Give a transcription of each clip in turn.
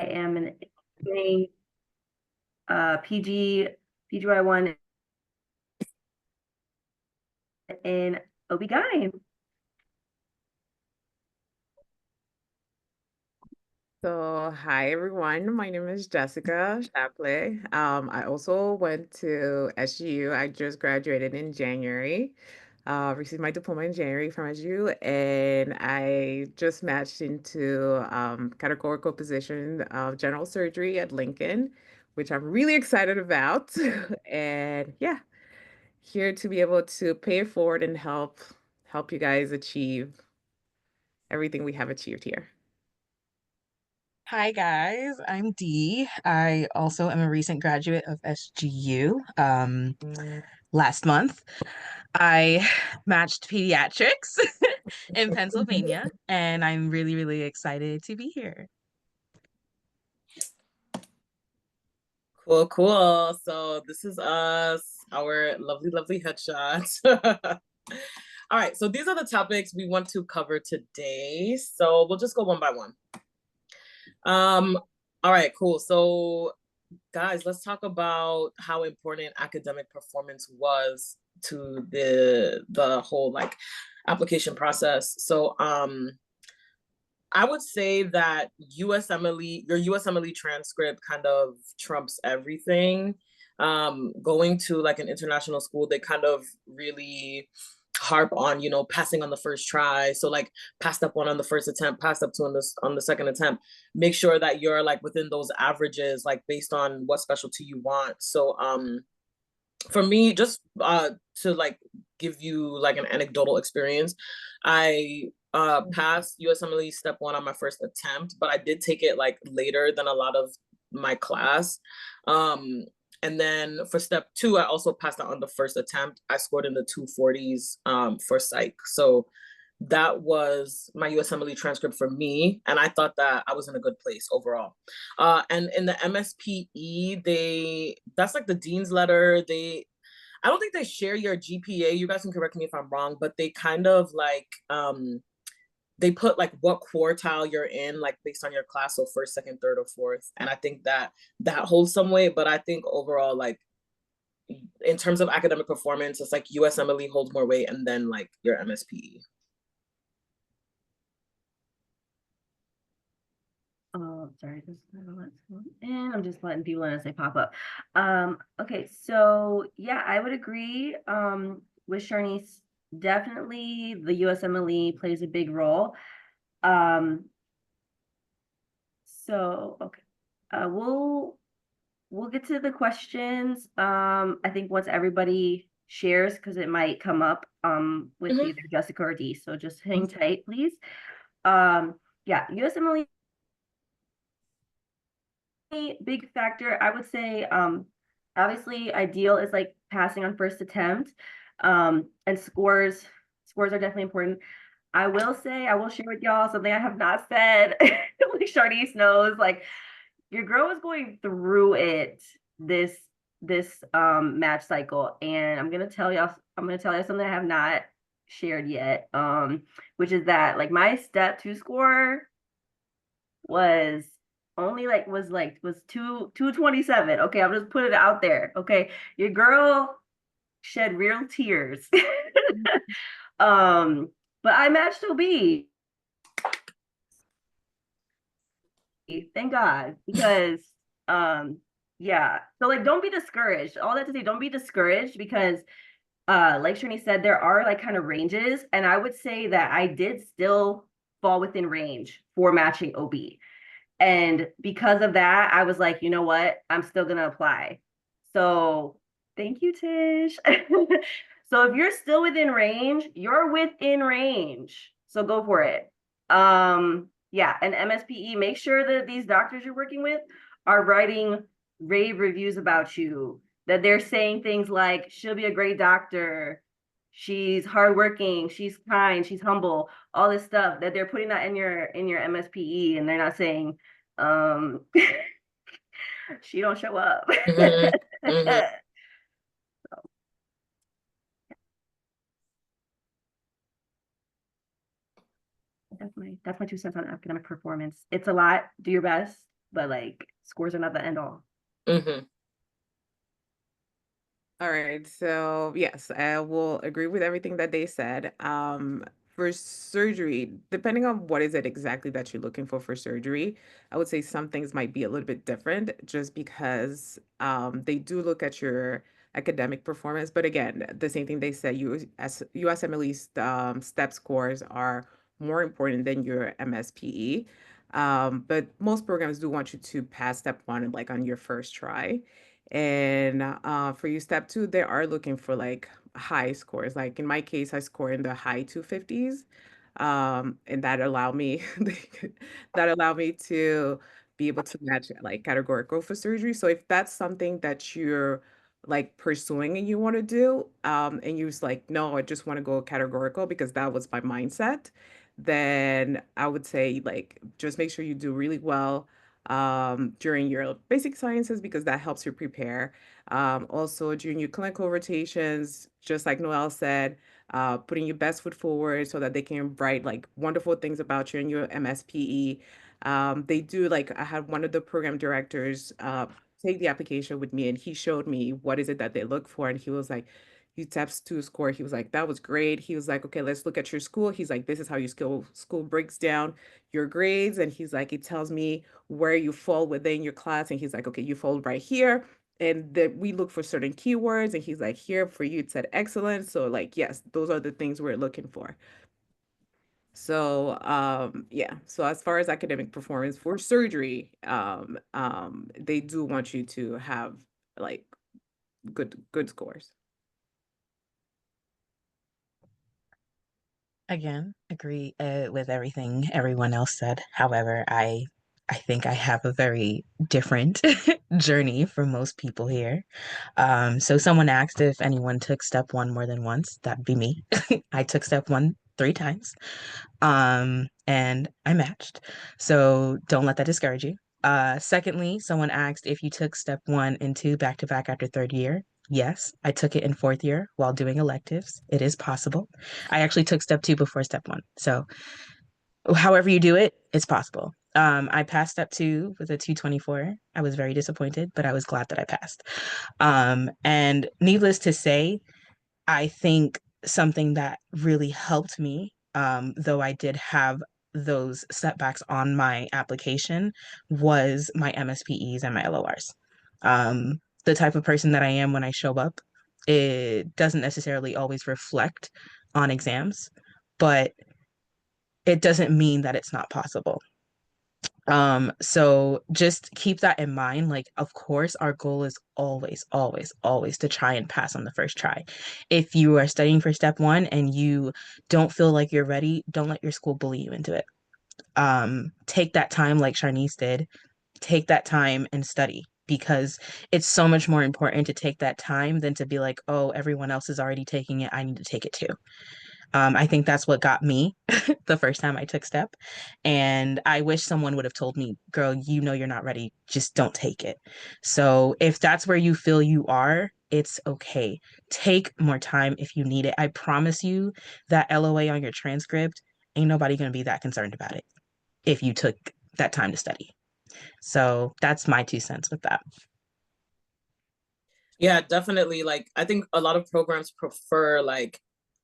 am an PGY1 in OB/GYN. So, hi everyone. My name is Jessica Chapelet. I also went to SGU. I just graduated in January. Received my diploma in January from SGU, and I just matched into categorical position of general surgery at Lincoln, which I'm really excited about. And yeah, here to be able to pay it forward and help you guys achieve everything we have achieved here. Hi guys, I'm Dee. I also am a recent graduate of SGU. Last month, I matched pediatrics in Pennsylvania, and I'm really, really excited to be here. Cool, cool. So this is us, our lovely, lovely headshots. All right, so these are the topics we want to cover today. So we'll just go one by one. All right, cool. So guys, let's talk about how important academic performance was to the whole like application process. So I would say that your USMLE transcript kind of trumps everything. Going to like an international school, they kind of really harp on, passing on the first try. So like passed up one on the first attempt, passed up two on the second attempt. Make sure that you're like within those averages, like based on what specialty you want. So for me, just to like give you like an anecdotal experience, I passed USMLE step one on my first attempt, but I did take it like later than a lot of my class. And then for step two, I also passed that on the first attempt. I scored in the 240s for psych. So that was my USMLE transcript for me. And I thought that I was in a good place overall. And in the MSPE, that's like the dean's letter. I don't think they share your GPA. You guys can correct me if I'm wrong, but they kind of like, they put like what quartile you're in, like based on your class, so first, second, third, or fourth. And I think that holds some weight, but I think overall, like in terms of academic performance, it's like USMLE holds more weight and then like your MSPE. Oh, sorry, and I'm just letting people in as they pop up. Okay, so yeah, I would agree with Charnice. Definitely the USMLE plays a big role. So okay, we'll get to the questions. I think once everybody shares, because it might come up with either Jessica or Dee. So just hang tight, please. Yeah, USMLE big factor. I would say obviously ideal is like passing on first attempt. And scores are definitely important. I will share with y'all something I have not said. Like Charnice knows, like your girl was going through it this match cycle, and I'm gonna tell y'all something I have not shared yet. Which is that like my step 2 score was only like was 227. Okay, I'll just put it out there. Okay, your girl shed real tears. But I matched OB. Thank God, because yeah. So like don't be discouraged. All that to say, don't be discouraged because like Shani said, there are like kind of ranges, and I would say that I did still fall within range for matching OB. And because of that, I was like, you know what? I'm still gonna apply. So thank you, Tish. So if you're still within range, you're within range. So go for it. Yeah, and MSPE, make sure that these doctors you're working with are writing rave reviews about you, that they're saying things like, she'll be a great doctor, she's hardworking, she's kind, she's humble, all this stuff, that they're putting that in your MSPE, and they're not saying, she don't show up. That's my 2 cents on academic performance. It's a lot. Do your best. but like scores are not the end all. Mm-hmm. All right, so yes, I will agree with everything that they said. For surgery, depending on what is it exactly that you're looking for surgery, I would say some things might be a little bit different just because they do look at your academic performance. But again, the same thing they said, USMLE step scores are more important than your MSPE. But most programs do want you to pass step one like on your first try. And for you, step two, they are looking for like high scores. Like in my case, I score in the high 250s. And that allowed me to be able to match like categorical for surgery. So if that's something that you're like pursuing and you want to do, and you're just like, no, I just want to go categorical because that was my mindset, then I would say like just make sure you do really well during your basic sciences because that helps you prepare. Also during your clinical rotations, just like Noelle said, putting your best foot forward so that they can write like wonderful things about you in your MSPE. They do like I had one of the program directors take the application with me and he showed me what is it that they look for and he was like, you taps to score. He was like, that was great. He was like, okay, let's look at your school. He's like, this is how your school breaks down your grades. And he's like, it tells me where you fall within your class. And he's like, okay, you fall right here. And that we look for certain keywords. And he's like, here for you, it said excellent. So like, yes, those are the things we're looking for. So yeah, so as far as academic performance for surgery, they do want you to have like good scores. Again, agree with everything everyone else said. However, I think I have a very different journey from most people here. So someone asked if anyone took step one more than once. That'd be me. I took step one 3 times. And I matched. So don't let that discourage you. Secondly, someone asked if you took step one and two back to back after third year. Yes, I took it in fourth year while doing electives. It is possible. I actually took step two before step one. So however you do it, it's possible. I passed step two with a 224. I was very disappointed, but I was glad that I passed. And needless to say, I think something that really helped me, though I did have those setbacks on my application, was my MSPEs and my LORs. The type of person that I am when I show up, it doesn't necessarily always reflect on exams, but it doesn't mean that it's not possible. So just keep that in mind. Like, of course, our goal is always, always, always to try and pass on the first try. If you are studying for step one and you don't feel like you're ready, don't let your school bully you into it. Take that time like Charnice did, take that time and study because it's so much more important to take that time than to be like, oh, everyone else is already taking it. I need to take it too. I think that's what got me the first time I took step. And I wish someone would have told me, girl, you know you're not ready. Just don't take it. So if that's where you feel you are, it's okay. Take more time if you need it. I promise you that LOA on your transcript, ain't nobody going to be that concerned about it if you took that time to study. So that's my 2 cents with that. Yeah, definitely. Like, I think a lot of programs prefer like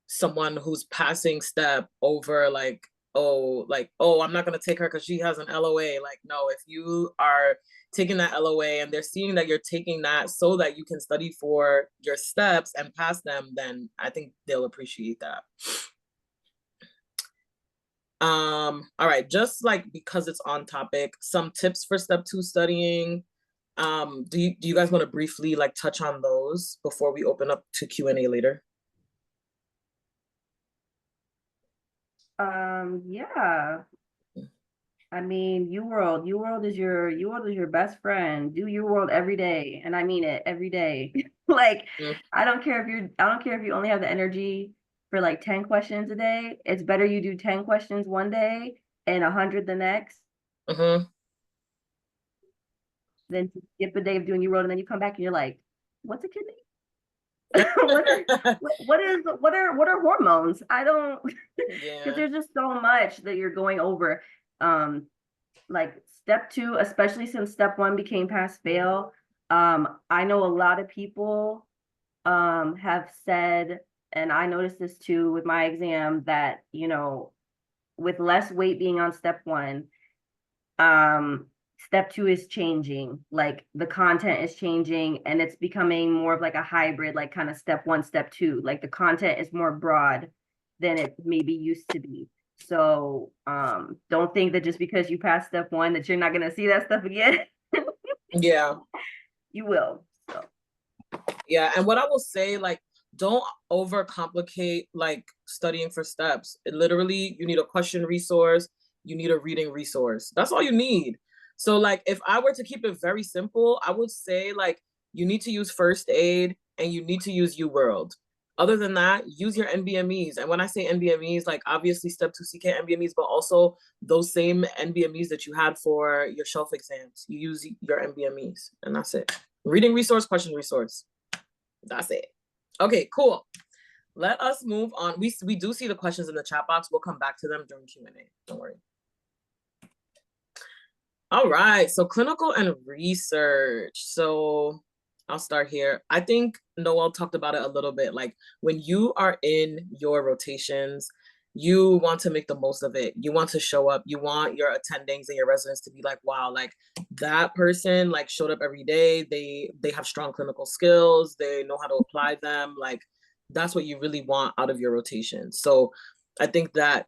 someone who's passing step over like, oh, I'm not gonna take her because she has an LOA. Like, no, if you are taking that LOA and they're seeing that you're taking that so that you can study for your steps and pass them, then I think they'll appreciate that. All right, just like because it's on topic, some tips for step two studying. Do you guys want to briefly like touch on those before we open up to Q&A later? Yeah. I mean, UWorld is your best friend. Do UWorld every day, and I mean it every day. Like, I don't care if you only have the energy for like 10 questions a day. It's better you do 10 questions one day and 100 the next than to skip a day of doing UWorld and then you come back and you're like, what's a kidney? what are hormones? I don't because Yeah. there's just so much that you're going over. Like step 2, especially since step 1 became pass fail, I know a lot of people have said, and I noticed this too with my exam, that, you know, with less weight being on step 1, step 2 is changing, like the content is changing, and it's becoming more of like a hybrid, like kind of step 1, step 2, like the content is more broad than it maybe used to be. So don't think that just because you pass step 1 that you're not going to see that stuff again. Yeah. You will. So Yeah, and what I will say, like, don't overcomplicate like studying for steps. It literally, you need a question resource, you need a reading resource. That's all you need. So like, if I were to keep it very simple, I would say like, you need to use first aid and you need to use UWorld. Other than that, use your NBMEs. And when I say NBMEs, like obviously step 2 CK NBMEs, but also those same NBMEs that you had for your shelf exams. You use your NBMEs, and that's it. Reading resource, question resource. That's it. Okay, cool. Let us move on. We do see the questions in the chat box. We'll come back to them during Q&A. Don't worry. All right, so clinical and research. So I'll start here. I think Noelle talked about it a little bit. Like when you are in your rotations, you want to make the most of it. You want to show up. You want your attendings and your residents to be like, wow, like that person like showed up every day. They have strong clinical skills. They know how to apply them. Like that's what you really want out of your rotation. So I think that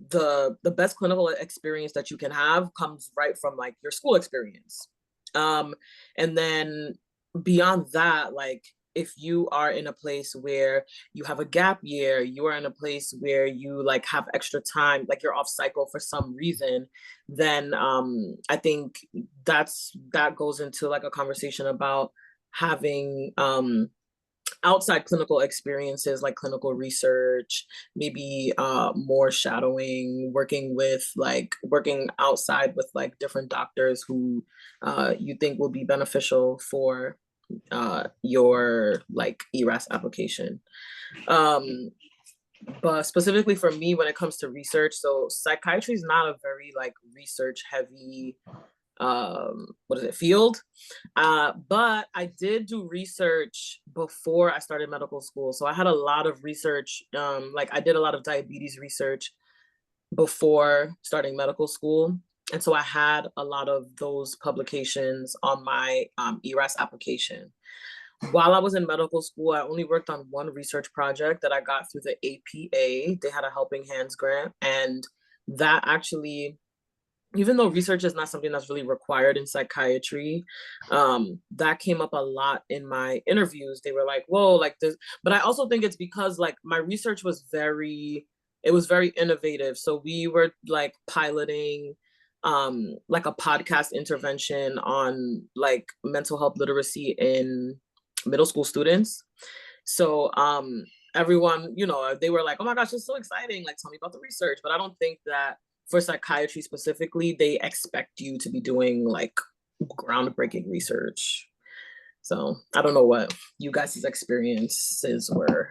the best clinical experience that you can have comes right from like your school experience. And then beyond that, like if you are in a place where you have a gap year, you are in a place where you like have extra time, like you're off cycle for some reason, then I think that goes into like a conversation about having outside clinical experiences like clinical research, maybe more shadowing, working outside with like different doctors who you think will be beneficial for your like ERAS application. But specifically for me, when it comes to research, so psychiatry is not a very like research heavy field. But I did do research before I started medical school. So I had a lot of research, like I did a lot of diabetes research before starting medical school. And so I had a lot of those publications on my ERAS application. While I was in medical school, I only worked on one research project that I got through the APA. They had a Helping Hands grant, and that actually, even though research is not something that's really required in psychiatry, that came up a lot in my interviews. They were like, whoa, like this. But I also think it's because like my research was very innovative. So we were like piloting like a podcast intervention on like mental health literacy in middle school students. So everyone, you know, they were like, oh my gosh, it's so exciting. Like, tell me about the research. But I don't think that for psychiatry specifically, they expect you to be doing like groundbreaking research. So I don't know what you guys' experiences were.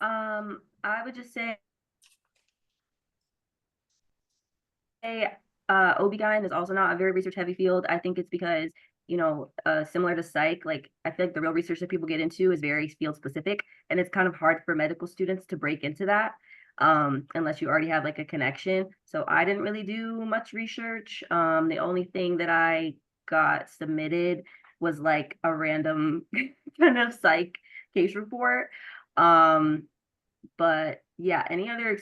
I would just say OB/GYN is also not a very research heavy field. I think it's because, you know, similar to psych, like I feel like the real research that people get into is very field specific, and it's kind of hard for medical students to break into that unless you already have like a connection. So I didn't really do much research. The only thing that I got submitted was like a random kind of psych case report. But yeah, any other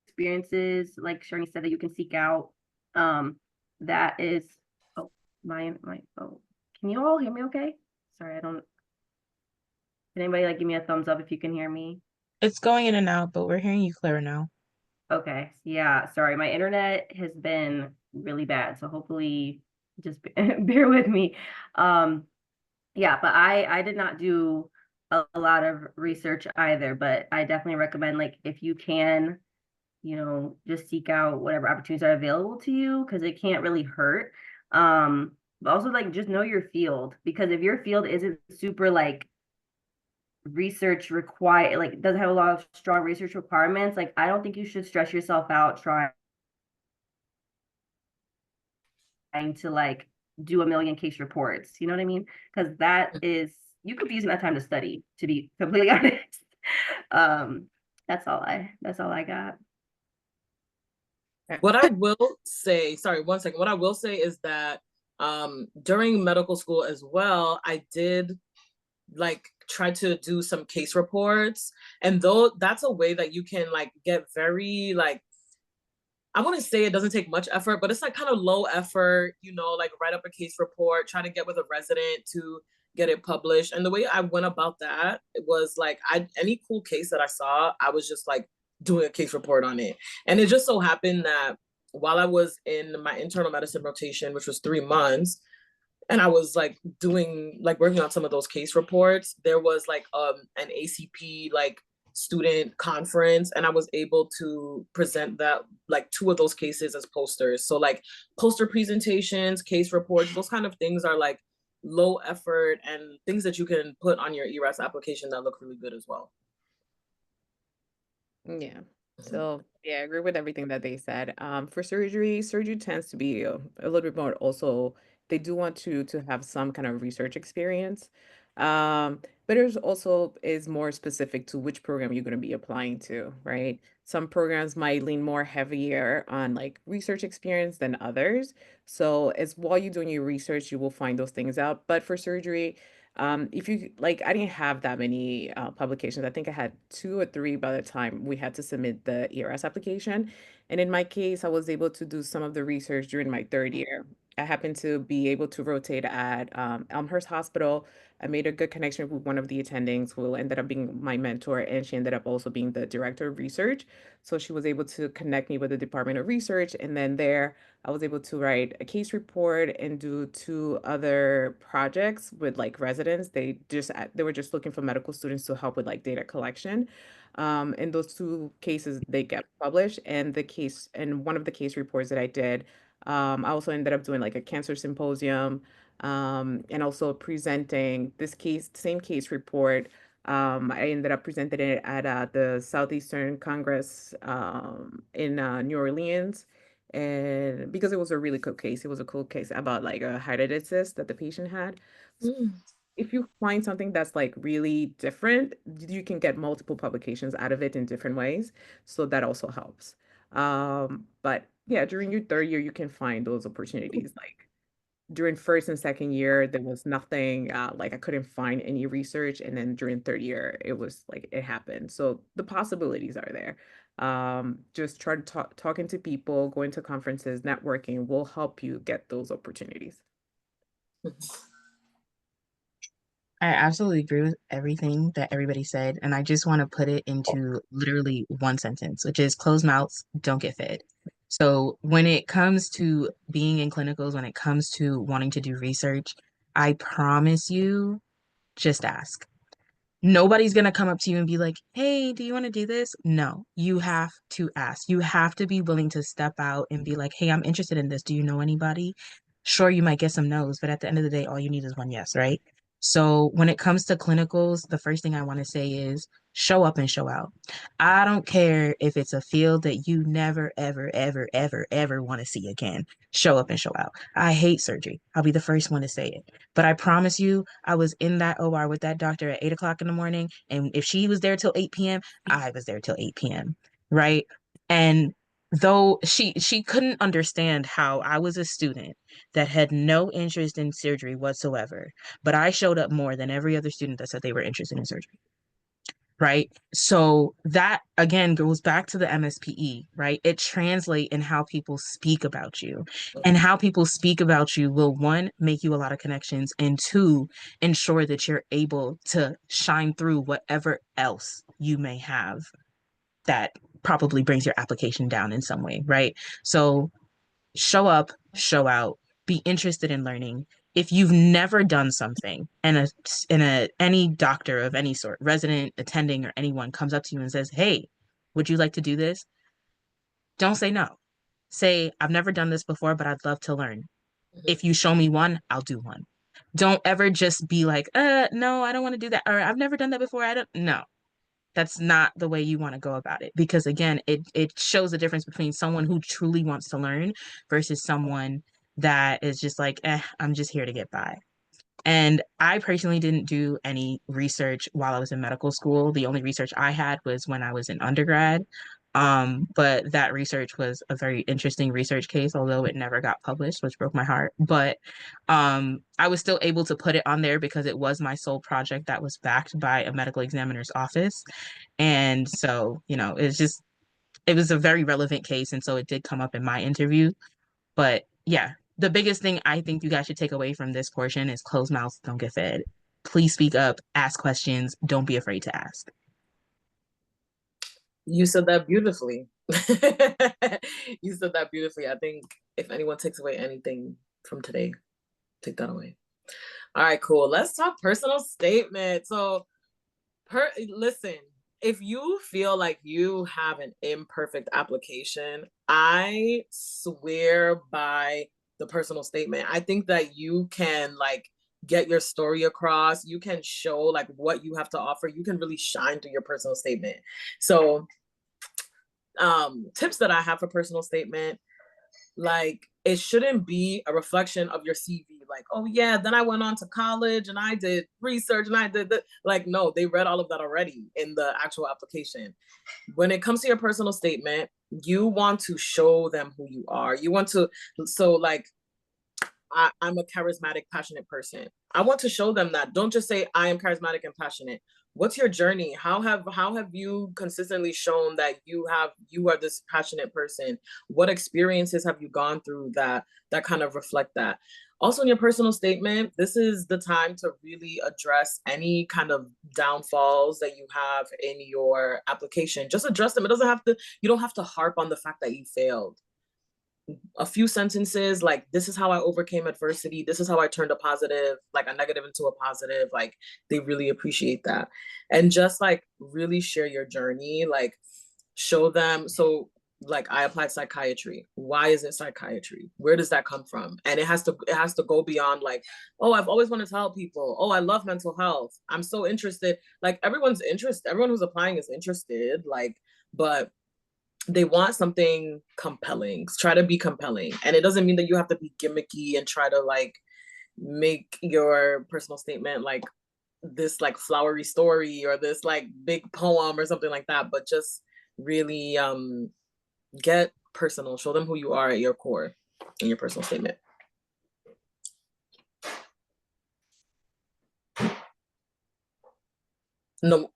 experiences, like Charnice said, that you can seek out, that is, oh, oh, can you all hear me okay? Sorry, can anybody like give me a thumbs up if you can hear me? It's going in and out, but we're hearing you clear now. Okay, yeah, sorry, my internet has been really bad, so hopefully just bear with me. Yeah, but I did not do a lot of research either, but I definitely recommend, like, if you can, you know, just seek out whatever opportunities are available to you, because it can't really hurt. But also like just know your field, because if your field isn't super like research require like doesn't have a lot of strong research requirements, like I don't think you should stress yourself out trying to like do a million case reports. You know what I mean? Because that is, you could be using that time to study, to be completely honest. Um, that's all I got. What I will say, sorry, one second. What I will say is that during medical school as well, I did like try to do some case reports. And though that's a way that you can like get very like, I wouldn't say it doesn't take much effort, but it's like kind of low effort, you know, like write up a case report, try to get with a resident to get it published. And the way I went about that, it was like any cool case that I saw, I was just like doing a case report on it. And it just so happened that while I was in my internal medicine rotation, which was 3 months, and I was like doing like working on some of those case reports, there was like an ACP like student conference, and I was able to present that like 2 of those cases as posters. So like poster presentations, case reports, those kind of things are like low effort and things that you can put on your ERAS application that look really good as well. Yeah. So yeah, I agree with everything that they said. For surgery tends to be a little bit more also, they do want to have some kind of research experience. But there's also is more specific to which program you're going to be applying to, right? Some programs might lean more heavier on like research experience than others. So as while you're doing your research, you will find those things out. But for surgery, if you like, I didn't have that many publications. I think I had 2 or 3 by the time we had to submit the ERS application. And in my case, I was able to do some of the research during my 3rd year. I happened to be able to rotate at Elmhurst Hospital. I made a good connection with one of the attendings who ended up being my mentor, and she ended up also being the director of research. So she was able to connect me with the Department of Research. And then there, I was able to write a case report and do 2 other projects with like residents. They were just looking for medical students to help with like data collection. And those 2 cases they get published, and one of the case reports that I did, I also ended up doing like a cancer symposium, and also presenting this same case report. I ended up presenting it at the Southeastern Congress in New Orleans. And because it was a really cool case, it was a cool case about like a hydatid cyst that the patient had. So if you find something that's like really different, you can get multiple publications out of it in different ways. So that also helps. But yeah, during your 3rd year, you can find those opportunities. Like during 1st and 2nd year, there was nothing, like I couldn't find any research. And then during 3rd year, it was like it happened. So the possibilities are there. Just try to talking to people, going to conferences, networking will help you get those opportunities. I absolutely agree with everything that everybody said, and I just want to put it into literally one sentence, which is closed mouths don't get fed. So when it comes to being in clinicals, when it comes to wanting to do research, I promise you, just ask. Nobody's going to come up to you and be like, hey, do you want to do this? No, you have to ask. You have to be willing to step out and be like, hey, I'm interested in this. Do you know anybody? Sure, you might get some no's, but at the end of the day, all you need is one yes, right? So when it comes to clinicals, the first thing I want to say is show up and show out. I don't care if it's a field that you never, ever, ever, ever, ever want to see again. Show up and show out. I hate surgery. I'll be the first one to say it. But I promise you, I was in that OR with that doctor at 8 o'clock in the morning. And if she was there till 8 p.m., I was there till 8 p.m. Right. And though she couldn't understand how I was a student that had no interest in surgery whatsoever, but I showed up more than every other student that said they were interested in surgery. Right. So that again goes back to the MSPE, right? It translates in how people speak about you. And how people speak about you will, one, make you a lot of connections, and 2, ensure that you're able to shine through whatever else you may have that probably brings your application down in some way, right? So show up, show out, be interested in learning. If you've never done something and any doctor of any sort, resident, attending, or anyone comes up to you and says, hey, would you like to do this? Don't say no. Say, I've never done this before, but I'd love to learn. If you show me one, I'll do one. Don't ever just be like, no, I don't want to do that, or I've never done that before. I don't no. That's not the way you want to go about it, because again, it shows the difference between someone who truly wants to learn versus someone that is just like, I'm just here to get by. And I personally didn't do any research while I was in medical school. The only research I had was when I was in undergrad. But that research was a very interesting research case, although it never got published, which broke my heart. But I was still able to put it on there because it was my sole project that was backed by a medical examiner's office. And so, it was a very relevant case. And so it did come up in my interview. But yeah, the biggest thing I think you guys should take away from this portion is closed mouths don't get fed. Please speak up, ask questions, don't be afraid to ask. You said that beautifully. You said that beautifully. I think if anyone takes away anything from today, take that away. All right, cool. Let's talk personal statement. So, listen, if you feel like you have an imperfect application, I swear by the personal statement. I think that you can get your story across. You can show what you have to offer. You can really shine through your personal statement. So tips that I have for personal statement, it shouldn't be a reflection of your CV. Oh yeah, then I went on to college and I did research and I did that. No, they read all of that already in the actual application. When it comes to your personal statement, you want to show them who you are. You want to, I'm a charismatic, passionate person. I want to show them that. Don't just say I am charismatic and passionate. What's your journey? How have you consistently shown that you are this passionate person? What experiences have you gone through that kind of reflect that? Also, in your personal statement, this is the time to really address any kind of downfalls that you have in your application. Just address them. You don't have to harp on the fact that you failed. A few sentences this is how I overcame adversity, this is how I turned a negative into a positive. They really appreciate that. And just really share your journey, show them. So I applied psychiatry. Why is it psychiatry? Where does that come from? And it has to go beyond oh, I've always wanted to help people. Oh, I love mental health. I'm so interested. Everyone who's applying is interested, but they want something compelling. Try to be compelling. And it doesn't mean that you have to be gimmicky and try to make your personal statement this flowery story or this big poem or something like that, but just really get personal. Show them who you are at your core in your personal statement. No.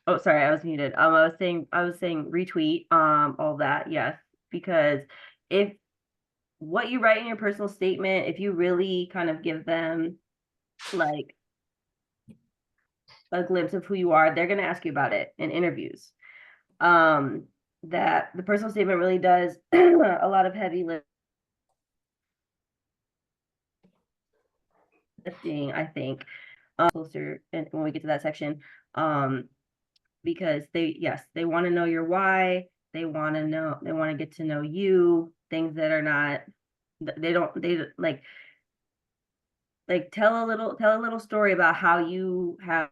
Oh, sorry, I was muted. I was saying retweet, all that, yes, because if what you write in your personal statement, if you really kind of give them a glimpse of who you are, they're gonna ask you about it in interviews. That the personal statement really does a lot of heavy lifting, I think, closer and when we get to that section. Because they want to know your why. They want to get to know you, things that are not, they tell a little story about how you have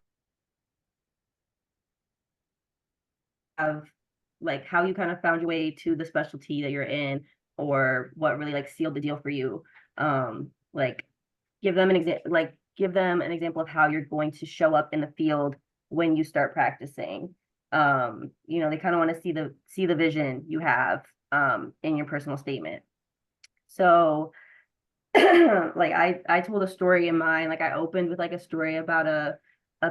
how you kind of found your way to the specialty that you're in, or what really sealed the deal for you. Give them an example of how you're going to show up in the field when you start practicing. They kind of want to see the vision you have in your personal statement. So I told a story in mine. I opened with a story about a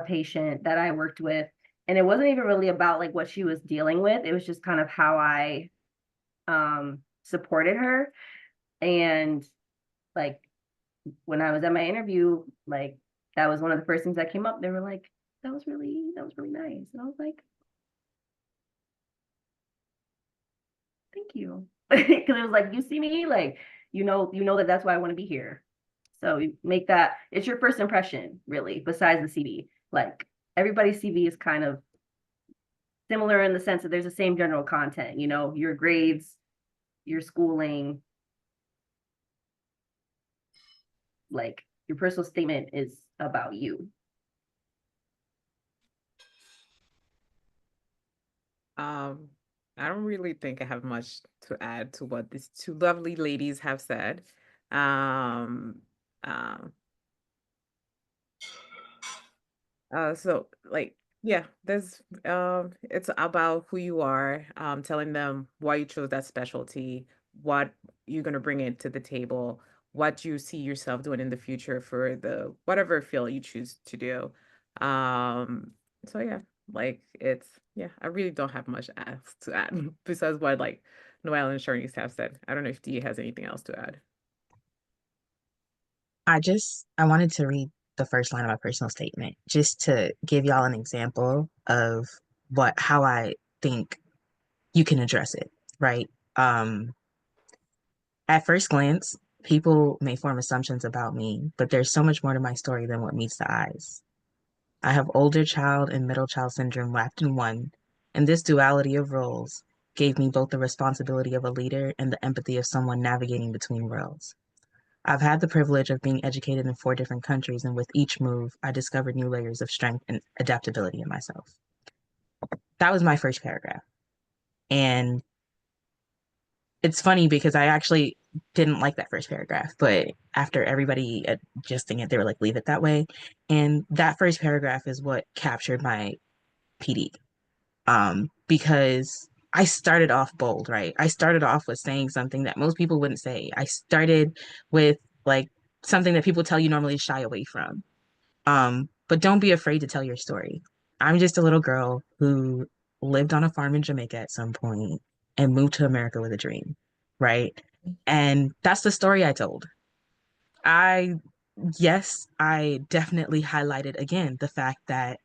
patient that I worked with, and it wasn't even really about what she was dealing with. It was just kind of how I supported her. And when I was at my interview, that was one of the first things that came up. They were like, that was really nice. And I was like, thank you. Because it was you see me, you know that's why I want to be here. So you make that, it's your first impression, really, besides the CV. Everybody's CV is kind of similar in the sense that there's the same general content, your grades, your schooling, your personal statement is about you. I don't really think I have much to add to what these two lovely ladies have said. Um, um, so like, yeah, there's it's about who you are, telling them why you chose that specialty, what you're gonna bring it to the table, what you see yourself doing in the future for the whatever field you choose to do. Um, so yeah, like it's yeah, I really don't have much else to add besides what like Noelle and Charnice have said. I don't know if Dee has anything else to add. I wanted to read the first line of my personal statement just to give y'all an example of how I think you can address it, right? At first glance, people may form assumptions about me, but there's so much more to my story than what meets the eyes. I have older child and middle child syndrome wrapped in one, and this duality of roles gave me both the responsibility of a leader and the empathy of someone navigating between worlds. I've had the privilege of being educated in 4 different countries, and with each move, I discovered new layers of strength and adaptability in myself. That was my first paragraph. And it's funny because I actually didn't like that first paragraph, but after everybody adjusting it, they were like, leave it that way. And that first paragraph is what captured my PD. Because I started off bold, right? I started off with saying something that most people wouldn't say. I started with like something that people tell you normally to shy away from. But don't be afraid to tell your story. I'm just a little girl who lived on a farm in Jamaica at some point and moved to America with a dream, right? And that's the story I told. I, yes, I definitely highlighted again the fact that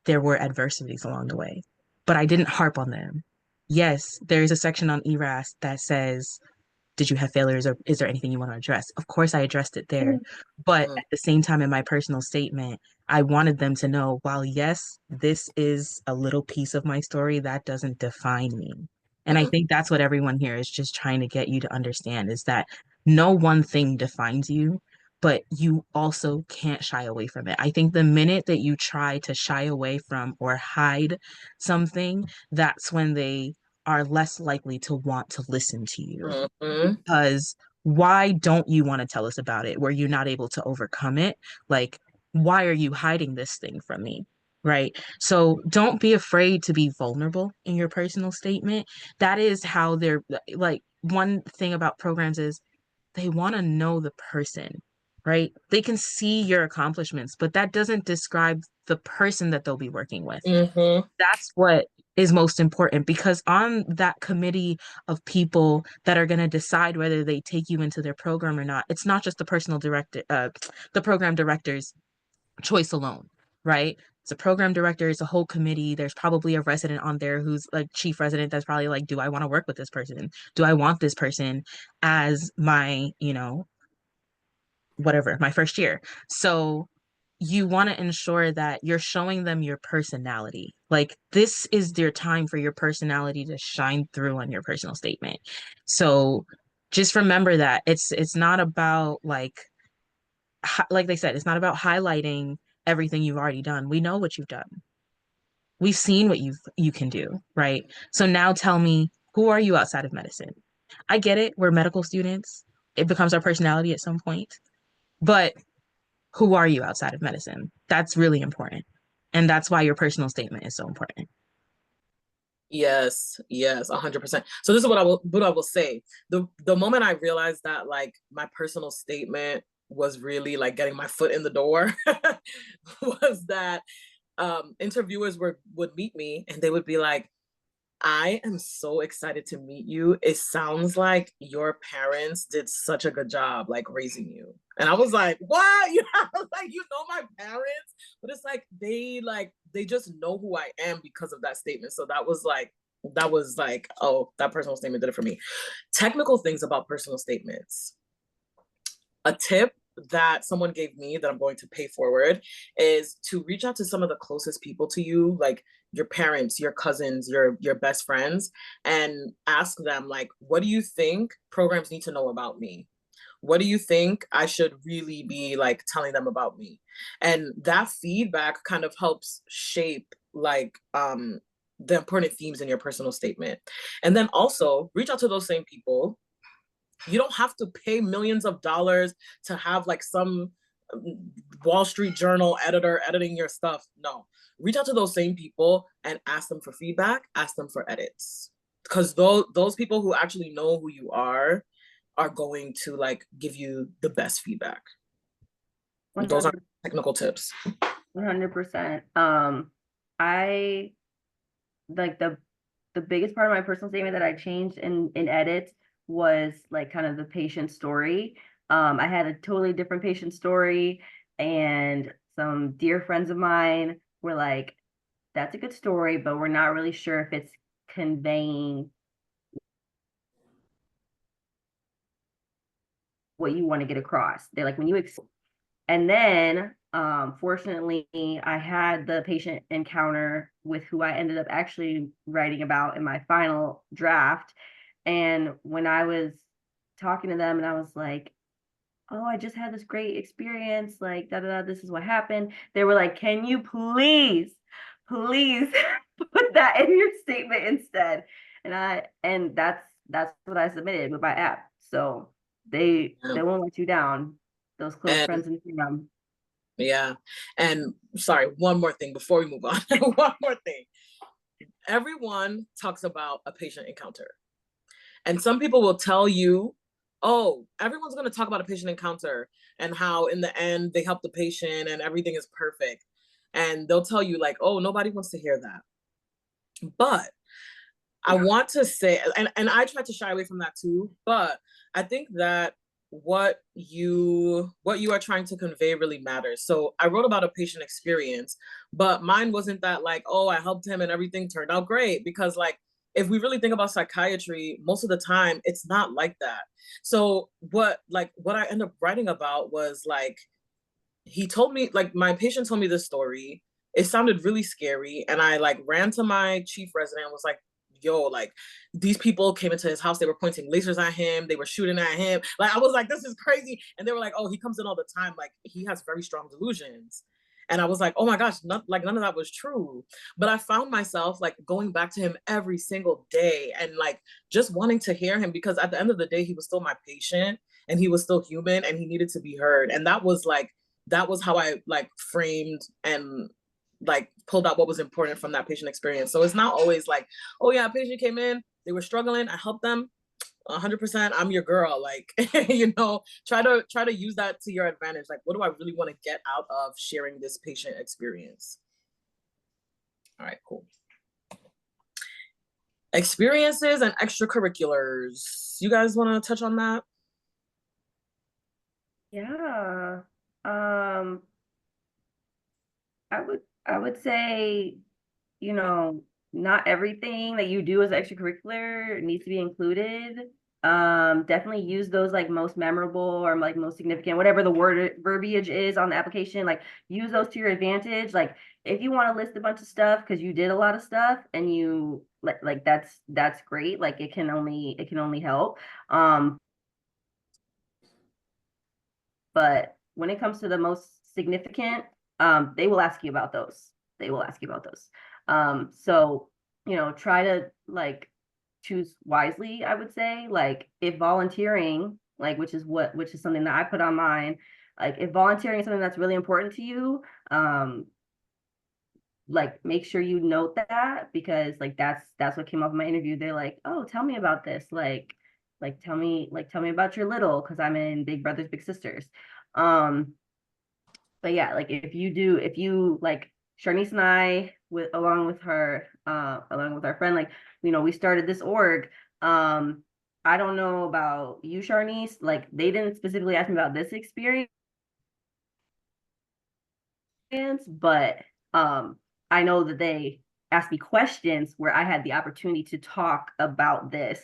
there were adversities along the way, but I didn't harp on them. Yes, there is a section on ERAS that says, did you have failures or is there anything you want to address? Of course, I addressed it there. But at the same time, in my personal statement, I wanted them to know while, yes, this is a little piece of my story, that doesn't define me. And I think that's what everyone here is just trying to get you to understand is that no one thing defines you, but you also can't shy away from it. I think the minute that you try to shy away from or hide something, that's when they are less likely to want to listen to you. Because why don't you want to tell us about it? Were you not able to overcome it? Like, why are you hiding this thing from me? Right. So don't be afraid to be vulnerable in your personal statement. That is how they're like, one thing about programs is they want to know the person, right? They can see your accomplishments, but that doesn't describe the person that they'll be working with. That's what is most important because on that committee of people that are going to decide whether they take you into their program or not, it's not just the personal director, the program director's choice alone, right? It's a program director, it's a whole committee. There's probably a resident on there who's like chief resident that's probably like, do I want to work with this person? Do I want this person as my, whatever, my first year? So you want to ensure that you're showing them your personality. Like this is their time for your personality to shine through on your personal statement. So just remember that it's not about like they said, it's not about highlighting everything you've already done. We know what you've done. We've seen what you can do, right? So now tell me, who are you outside of medicine? I get it. We're medical students. It becomes our personality at some point. But who are you outside of medicine? That's really important. And that's why your personal statement is so important. Yes, 100%. So this is what I will say. The moment I realized that like my personal statement was really like getting my foot in the door was that interviewers would meet me and they would be like, I am so excited to meet you. It sounds like your parents did such a good job like raising you. And I was like, what? Like, my parents, but it's like they just know who I am because of that statement. So that was like, oh, that personal statement did it for me. Technical things about personal statements. A tip that someone gave me that I'm going to pay forward is to reach out to some of the closest people to you, like your parents, your cousins, your best friends, and ask them like, what do you think programs need to know about me? What do you think I should really be like telling them about me? And that feedback kind of helps shape like the important themes in your personal statement. And then also reach out to those same people. You don't have to pay millions of dollars to have like some Wall Street Journal editor editing your stuff. No, reach out to those same people and ask them for feedback, ask them for edits. Because those people who actually know who you are going to like give you the best feedback. 100%. Those are technical tips. 100%. I like the biggest part of my personal statement that I changed in edits was like kind of the patient story. I had a totally different patient story, and some dear friends of mine were like, that's a good story, but we're not really sure if it's conveying what you want to get across. They're like, when you and then fortunately I had the patient encounter with who I ended up actually writing about in my final draft. And when I was talking to them and I was like, oh, I just had this great experience, like this is what happened, they were like, can you please put that in your statement instead? And that's what I submitted with my app. So they won't let you down, those close friends and freedom. Yeah. And sorry, one more thing before we move on. One more thing. Everyone talks about a patient encounter. And some people will tell you, oh, everyone's going to talk about a patient encounter and how in the end they help the patient and everything is perfect. And they'll tell you like, oh, nobody wants to hear that. But I want to say, and I try to shy away from that too, but I think that what you are trying to convey really matters. So I wrote about a patient experience, but mine wasn't that like, oh, I helped him and everything turned out great, because like, if we really think about psychiatry, most of the time it's not like that. So what I ended up writing about was like, he told me, like my patient told me this story. It sounded really scary. And I like ran to my chief resident and was like, yo, like these people came into his house, they were pointing lasers at him, they were shooting at him. Like I was like, this is crazy. And they were like, oh, he comes in all the time, like he has very strong delusions. And I was like, oh my gosh, none of that was true. But I found myself like going back to him every single day and like just wanting to hear him, because at the end of the day, he was still my patient and he was still human and he needed to be heard. And that was how I like framed and like pulled out what was important from that patient experience. So it's not always like, oh yeah, a patient came in, they were struggling, I helped them. 100%, I'm your girl. Like, you know, try to use that to your advantage. Like, what do I really want to get out of sharing this patient experience? All right, cool. Experiences and extracurriculars. You guys want to touch on that? Yeah. I would say, you know, not everything that you do as extracurricular needs to be included. Definitely use those like most memorable or like most significant, whatever the word verbiage is on the application, like use those to your advantage. Like if you want to list a bunch of stuff because you did a lot of stuff and you like that's great. Like it can only help. But when it comes to the most significant, they will ask you about those. So, you know, try to like choose wisely, I would say. Like if volunteering, like which is something that I put on mine, like if volunteering is something that's really important to you, like make sure you note that, because like that's what came up in my interview. They're like, oh, tell me about this. Like tell me about your little, because I'm in Big Brothers Big Sisters. But yeah, like if you like Charnice and I, along with our friend, like, you know, we started this org. I don't know about you, Charnice, like they didn't specifically ask me about this experience, but I know that they asked me questions where I had the opportunity to talk about this.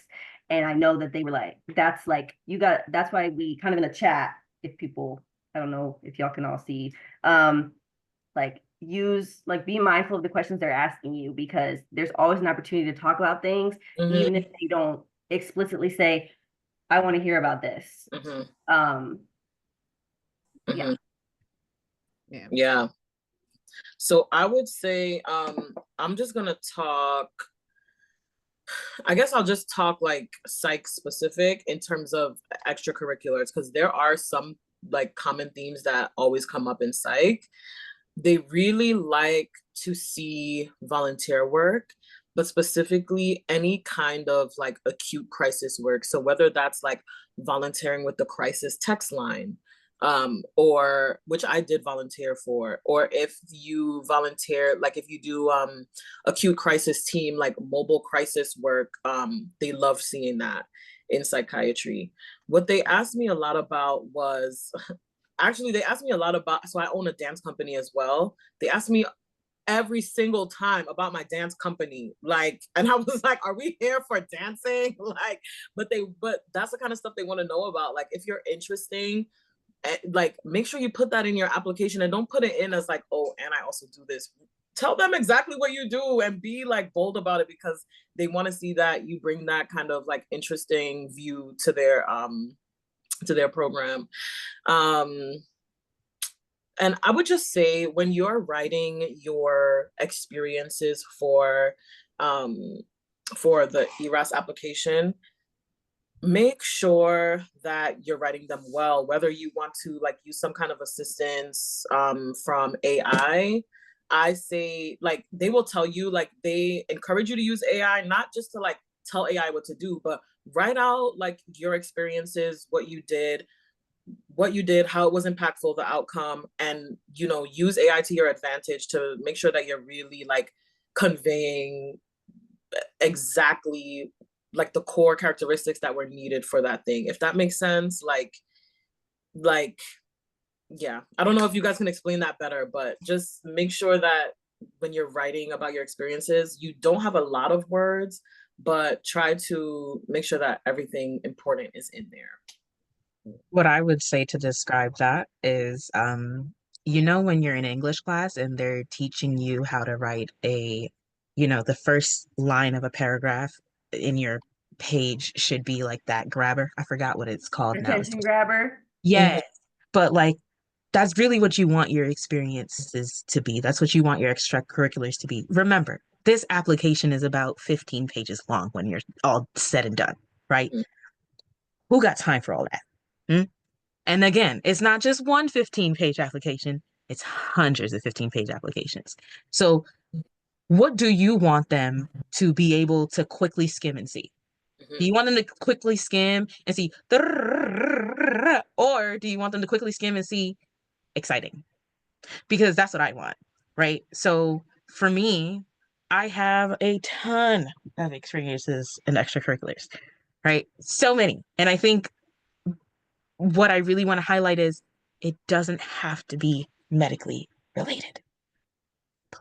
And I know that they were like, that's why we kind of in the chat, if people, I don't know if y'all can all see, like be mindful of the questions they're asking you, because there's always an opportunity to talk about things, even if they don't explicitly say, I want to hear about this. Mhm. Yeah. Mhm. Yeah. Yeah. So I would say, I'm just gonna talk, I guess I'll just talk like psych specific in terms of extracurriculars, because there are some like common themes that always come up in psych. They really like to see volunteer work, but specifically any kind of like acute crisis work. So whether that's like volunteering with the crisis text line, or which I did volunteer for, or if you volunteer, like if you do acute crisis team, like mobile crisis work, they love seeing that in psychiatry. What they asked me a lot about was, actually they asked me a lot about, so I own a dance company as well. They asked me every single time about my dance company, like, and I was like, are we here for dancing? Like, but that's the kind of stuff they want to know about. Like, if you're interesting, like, make sure you put that in your application, and don't put it in as like, oh, and I also do this. Tell them exactly what you do and be like bold about it, because they want to see that you bring that kind of like interesting view to their program. And I would just say, when you're writing your experiences for the ERAS application, make sure that you're writing them well, whether you want to like use some kind of assistance from AI. I say, like, they will tell you, like, they encourage you to use AI, not just to like tell AI what to do, but write out like your experiences, what you did, how it was impactful, the outcome, and, you know, use AI to your advantage to make sure that you're really like conveying exactly like the core characteristics that were needed for that thing, if that makes sense. Like, yeah, I don't know if you guys can explain that better, but just make sure that when you're writing about your experiences, you don't have a lot of words, but try to make sure that everything important is in there. What I would say to describe that is, you know, when you're in English class and they're teaching you how to write the first line of a paragraph in your page should be like that grabber. I forgot what it's called now. Attention grabber. Yes, but like that's really what you want your experiences to be. That's what you want your extracurriculars to be. Remember, this application is about 15 pages long when you're all said and done, right? Mhm. Who got time for all that? Hmm? And again, it's not just one 15-page application, it's hundreds of 15-page applications. So, what do you want them to be able to quickly skim and see? Do you want them to quickly skim and see, or do you want them to quickly skim and see exciting? Because that's what I want, right? So, for me, I have a ton of experiences in extracurriculars, right? So many. And I think what I really want to highlight is it doesn't have to be medically related.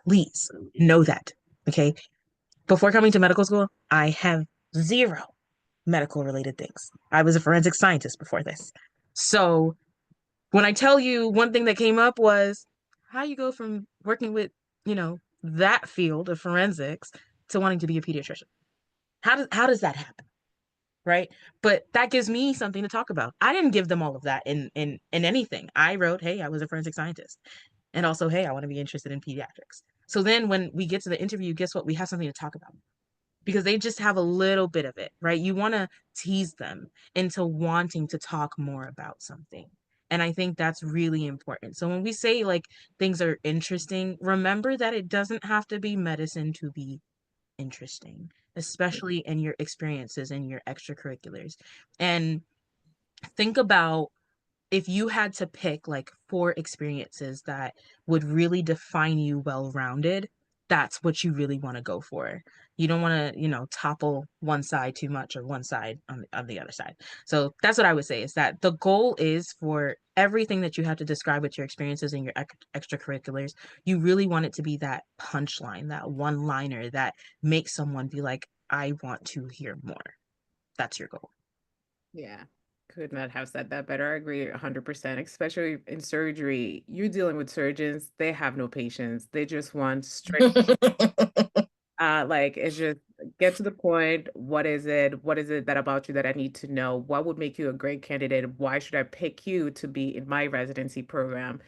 Please know that. Okay. Before coming to medical school, I have zero medical related things. I was a forensic scientist before this. So when I tell you one thing that came up was how you go from working with, that field of forensics to wanting to be a pediatrician. How does that happen? Right? But that gives me something to talk about. I didn't give them all of that in anything. I wrote, hey, I was a forensic scientist. And also, hey, I want to be interested in pediatrics. So then when we get to the interview, guess what? We have something to talk about because they just have a little bit of it, right? You want to tease them into wanting to talk more about something. And I think that's really important. So when we say like things are interesting, remember that it doesn't have to be medicine to be interesting, especially in your experiences and your extracurriculars. And think about if you had to pick like 4 experiences that would really define you well-rounded, that's what you really want to go for. You don't want to, topple one side too much or one side on the other side. So that's what I would say is that the goal is for everything that you have to describe with your experiences and your extracurriculars, you really want it to be that punchline, that one-liner that makes someone be like, I want to hear more. That's your goal. Yeah. Could not have said that better. I agree 100%, especially in surgery. You're dealing with surgeons, they have no patience. They just want straight. Like it's just get to the point. What is it? What is it that about you that I need to know? What would make you a great candidate? Why should I pick you to be in my residency program?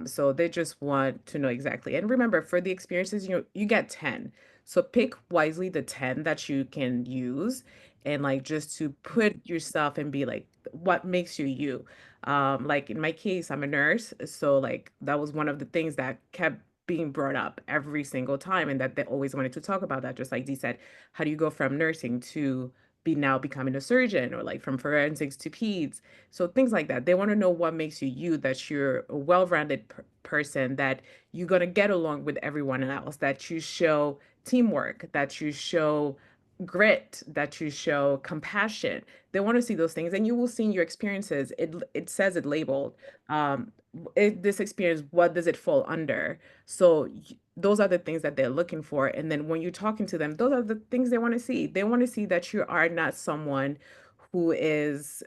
So they just want to know exactly. And remember, for the experiences, you get 10. So pick wisely the 10 that you can use and like just to put yourself and be like, what makes you you? Like in my case, I'm a nurse, so like that was one of the things that kept being brought up every single time, and that they always wanted to talk about that. Just like Dee said, how do you go from nursing to be now becoming a surgeon, or like from forensics to peds? So things like that. They want to know what makes you you, that you're a well-rounded person, that you're gonna get along with everyone else, that you show teamwork, that you show grit, that you show compassion. They want to see those things, and you will see in your experiences. It says it labeled. This experience, what does it fall under? So those are the things that they're looking for. And then when you're talking to them, those are the things they want to see. They want to see that you are not someone who is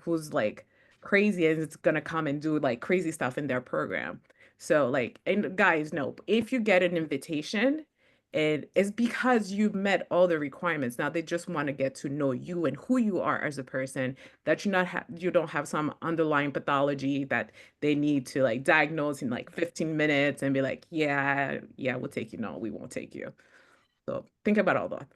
who's like crazy and it's gonna come and do like crazy stuff in their program. So like, and guys, no, if you get an invitation, it is because you've met all the requirements. Now they just want to get to know you and who you are as a person, that you don't have some underlying pathology that they need to like diagnose in like 15 minutes and be like, yeah, yeah, we'll take you. No, we won't take you. So think about all that.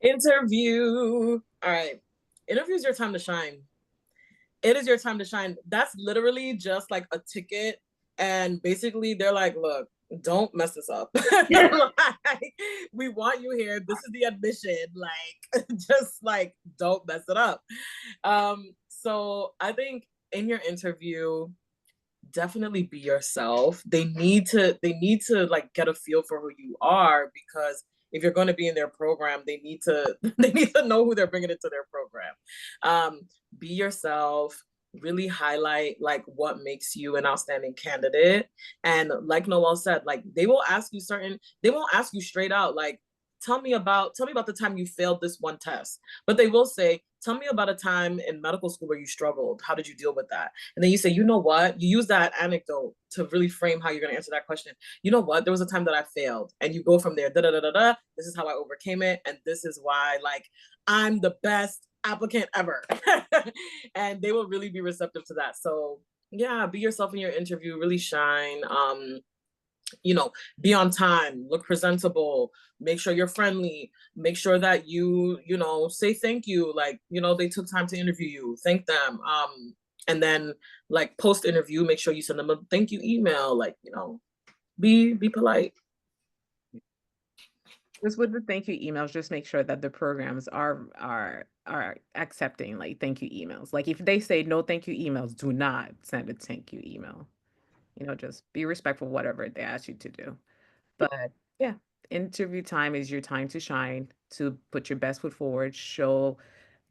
Interview. All right. Interview is your time to shine. It is your time to shine. That's literally just like a ticket. And basically they're like, look, don't mess this up. Like, we want you here. This is the admission. Like, just like, don't mess it up. So I think in your interview, definitely be yourself. They need to like get a feel for who you are, because if you're going to be in their program, they need to know who they're bringing into their program. Be yourself. Really highlight like what makes you an outstanding candidate. And like Noelle said, like they won't ask you straight out like, tell me about the time you failed this one test. But they will say, tell me about a time in medical school where you struggled. How did you deal with that? And then you say, you know what? You use that anecdote to really frame how you're going to answer that question. You know what? There was a time that I failed. And you go from there. Da, da, da, da, da. This is how I overcame it. And this is why, like, I'm the best applicant ever. And they will really be receptive to that. So yeah, be yourself in your interview, really shine. You know, be on time, look presentable, make sure you're friendly, make sure that you know, say thank you, like, you know, they took time to interview you, thank them. And then like post interview, make sure you send them a thank you email, like, you know, be polite. Just with the thank you emails, just make sure that the programs are accepting like thank you emails. Like if they say no thank you emails, do not send a thank you email. You know, just be respectful, whatever they ask you to do. But yeah, interview time is your time to shine, to put your best foot forward, show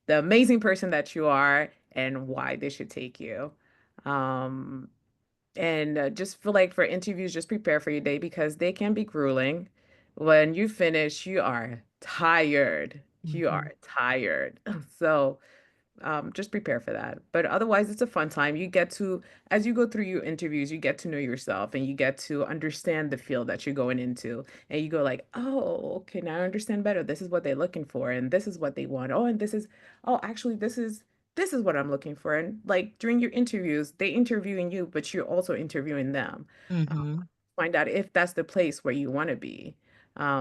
the amazing person that you are and why they should take you. Um, and just for like for interviews, just prepare for your day because they can be grueling. When you finish, you are tired. You are tired. So just prepare for that. But otherwise, it's a fun time. You get to, as you go through your interviews, you get to know yourself and you get to understand the field that you're going into. And you go like, oh, okay, now I understand better. This is what they're looking for, and this is what they want. Oh, and this is, oh, actually, this is what I'm looking for. And like during your interviews, they interviewing you, but you're also interviewing them. Find out if that's the place where you want to be.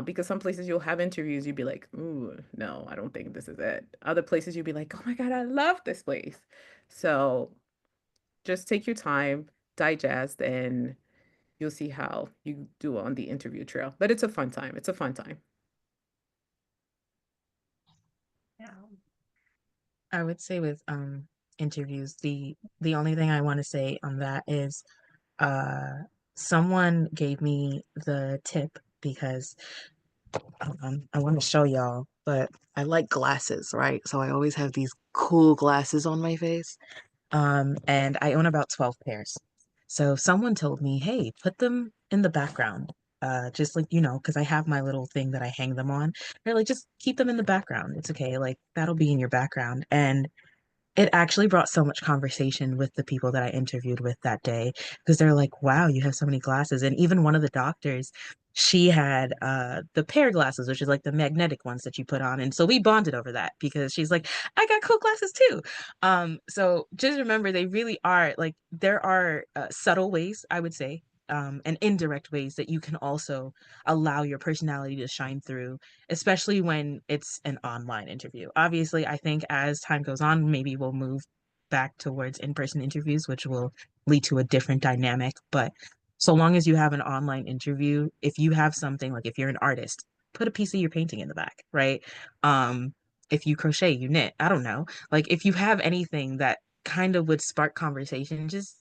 Because some places you'll have interviews, you'd be like, ooh, no, I don't think this is it. Other places you'd be like, oh my God, I love this place. So just take your time, digest, and you'll see how you do on the interview trail. But it's a fun time. It's a fun time. Yeah. I would say with interviews, the only thing I want to say on that is someone gave me the tip because I want to show y'all, but I like glasses, right? So I always have these cool glasses on my face. And I own about 12 pairs. So someone told me, hey, put them in the background. Just like, you know, because I have my little thing that I hang them on. They're like, just keep them in the background. It's okay. Like, that'll be in your background. And it actually brought so much conversation with the people that I interviewed with that day because they're like, wow, you have so many glasses. And even one of the doctors, she had the pair glasses, which is like the magnetic ones that you put on. And so we bonded over that because she's like, I got cool glasses too. So just remember, they really are like, there are subtle ways, I would say, and indirect ways that you can also allow your personality to shine through, especially when it's an online interview. Obviously, I think as time goes on, maybe we'll move back towards in-person interviews, which will lead to a different dynamic. But so long as you have an online interview, if you have something like if you're an artist, put a piece of your painting in the back, right? If you crochet, you knit, I don't know. Like if you have anything that kind of would spark conversation, just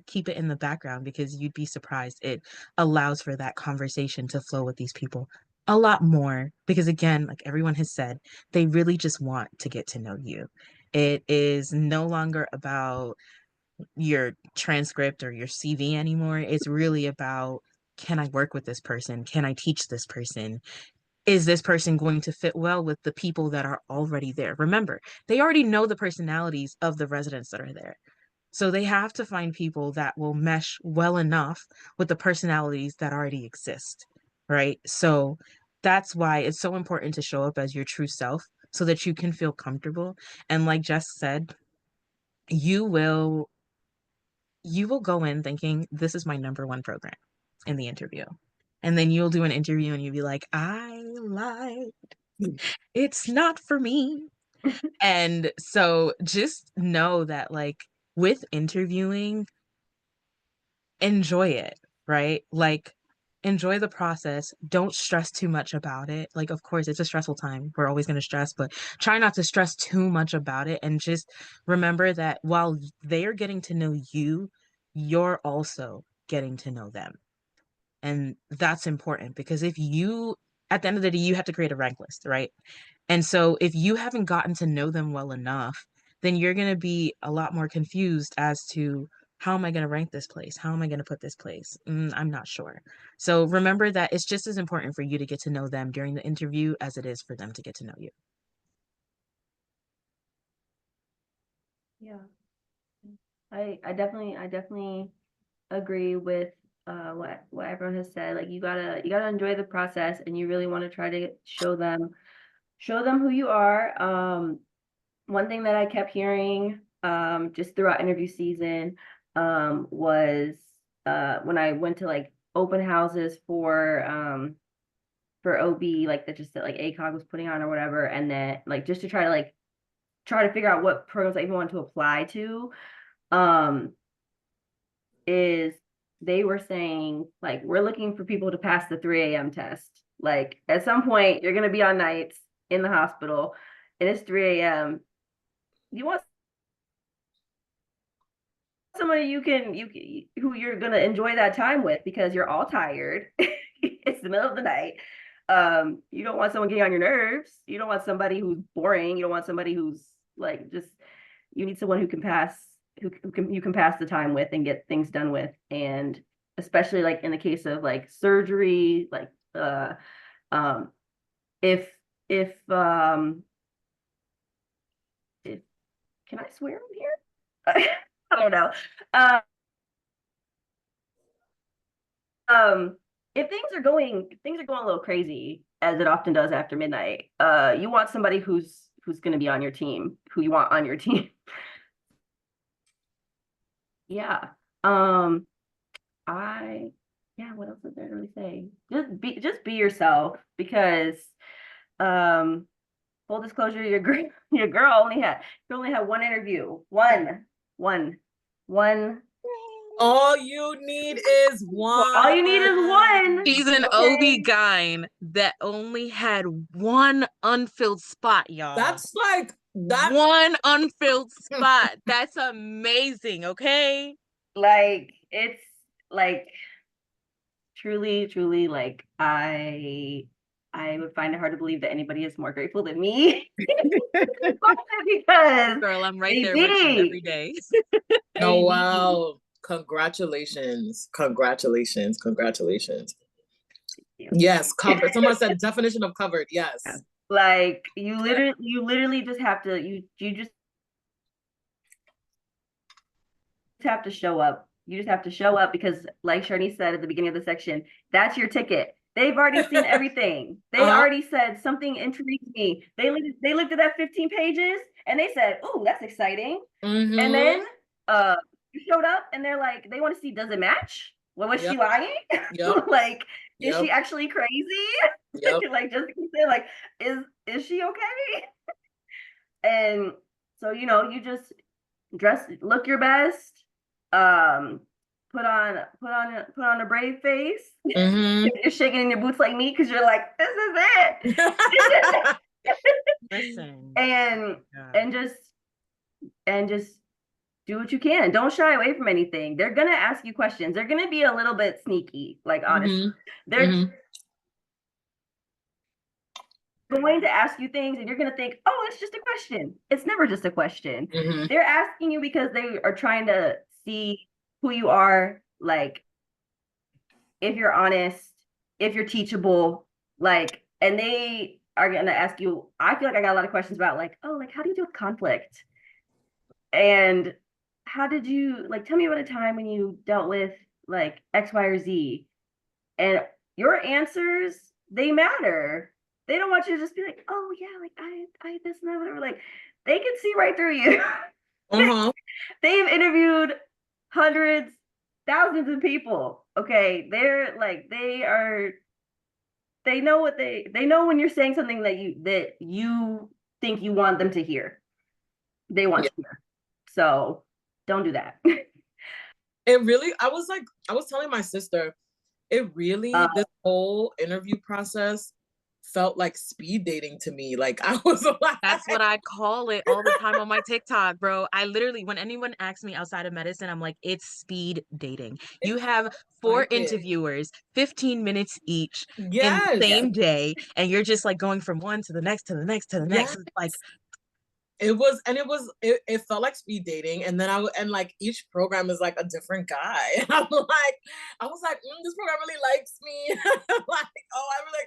keep it in the background because you'd be surprised. It allows for that conversation to flow with these people a lot more because again, like everyone has said, they really just want to get to know you. It is no longer about your transcript or your CV anymore. It's really about, can I work with this person? Can I teach this person? Is this person going to fit well with the people that are already there? Remember, they already know the personalities of the residents that are there. So they have to find people that will mesh well enough with the personalities that already exist, right? So that's why it's so important to show up as your true self so that you can feel comfortable. And like Jess said, you will go in thinking this is my number one program in the interview. And then you'll do an interview and you'll be like, I lied. It's not for me. And so just know that like with interviewing, enjoy it, right? Like enjoy the process. Don't stress too much about it. Like, of course, it's a stressful time. We're always going to stress, but try not to stress too much about it. And just remember that while they're getting to know you, you're also getting to know them. And that's important because if you, at the end of the day, you have to create a rank list, right? And so if you haven't gotten to know them well enough, then you're going to be a lot more confused as to how am I going to rank this place? How am I going to put this place? I'm not sure. So remember that it's just as important for you to get to know them during the interview as it is for them to get to know you. Yeah. I definitely agree with what everyone has said. Like you gotta enjoy the process and you really want to try to show them who you are. One thing that I kept hearing just throughout interview season was when I went to like open houses for OB, like that just that like ACOG was putting on or whatever, and then like just to try to figure out what programs I even want to apply to, um, is they were saying like we're looking for people to pass the 3 a.m. test. Like at some point you're gonna be on nights in the hospital and it's 3 a.m. You want somebody who you're gonna enjoy that time with because you're all tired. It's the middle of the night. You don't want someone getting on your nerves. You don't want somebody who's boring. You don't want somebody who's like just. You need someone who can pass, you can pass the time with and get things done with, and especially like in the case of like surgery, like um, if if if can I swear in here? I don't know. If things are going a little crazy, as it often does after midnight, you want somebody who's going to be on your team, who you want on your team. Yeah. What else is there to really say? Just be yourself because full disclosure, your girl only had one interview. One. All you need is one. All you need is one. She's an OB-GYN that only had one unfilled spot, y'all. That's like that. One unfilled spot. That's amazing, okay? Like it's like truly like I would find it hard to believe that anybody is more grateful than me. Because girl, I'm right there with you every day. Oh wow. Congratulations. Yes, covered. Someone said definition of covered. Yes. Like you literally just have to you just have to show up. You just have to show up because, like Charnice said at the beginning of the section, that's your ticket. They've already seen everything. They already said something intrigues me. They looked at that 15 pages and they said, "Ooh, that's exciting." Mhm. And then you showed up and they're like, they want to see, does it match? Well, was she lying? Like, is she actually crazy? Like Jessica said, like, is she okay? And so, you know, you just look your best, put on a brave face. You're shaking in your boots like me because you're like, this is it. Listen. And just do what you can. Don't shy away from anything. They're gonna ask you questions. They're gonna be a little bit sneaky, like honestly. They're going to ask you things and you're going to think, oh, it's just a question. It's never just a question. They're asking you because they are trying to see who you are, like if you're honest, if you're teachable, like, and they are going to ask you, I feel like I got a lot of questions about like, oh, like, how do you deal with conflict? And how did you, like, tell me about a time when you dealt with like X, Y, or Z? And your answers, they matter. They don't want you to just be like, oh yeah, like I this and that, whatever. Like they can see right through you. They've interviewed hundreds, thousands of people. Okay. They're like, they know when you're saying something that you think you want them to hear. They want to hear. So don't do that. It really, I was telling my sister, it really, this whole interview process felt like speed dating to me. Like I was like, that's what I call it all the time on my TikTok, bro. I literally, when anyone asks me outside of medicine, I'm like, it's speed dating. You have 4 interviewers, 15 minutes each in the same day, and you're just like going from one to the next to the next to the next. Like it felt like speed dating, and then and like each program is like a different guy. And I was like, this program really likes me. Like, oh, I really,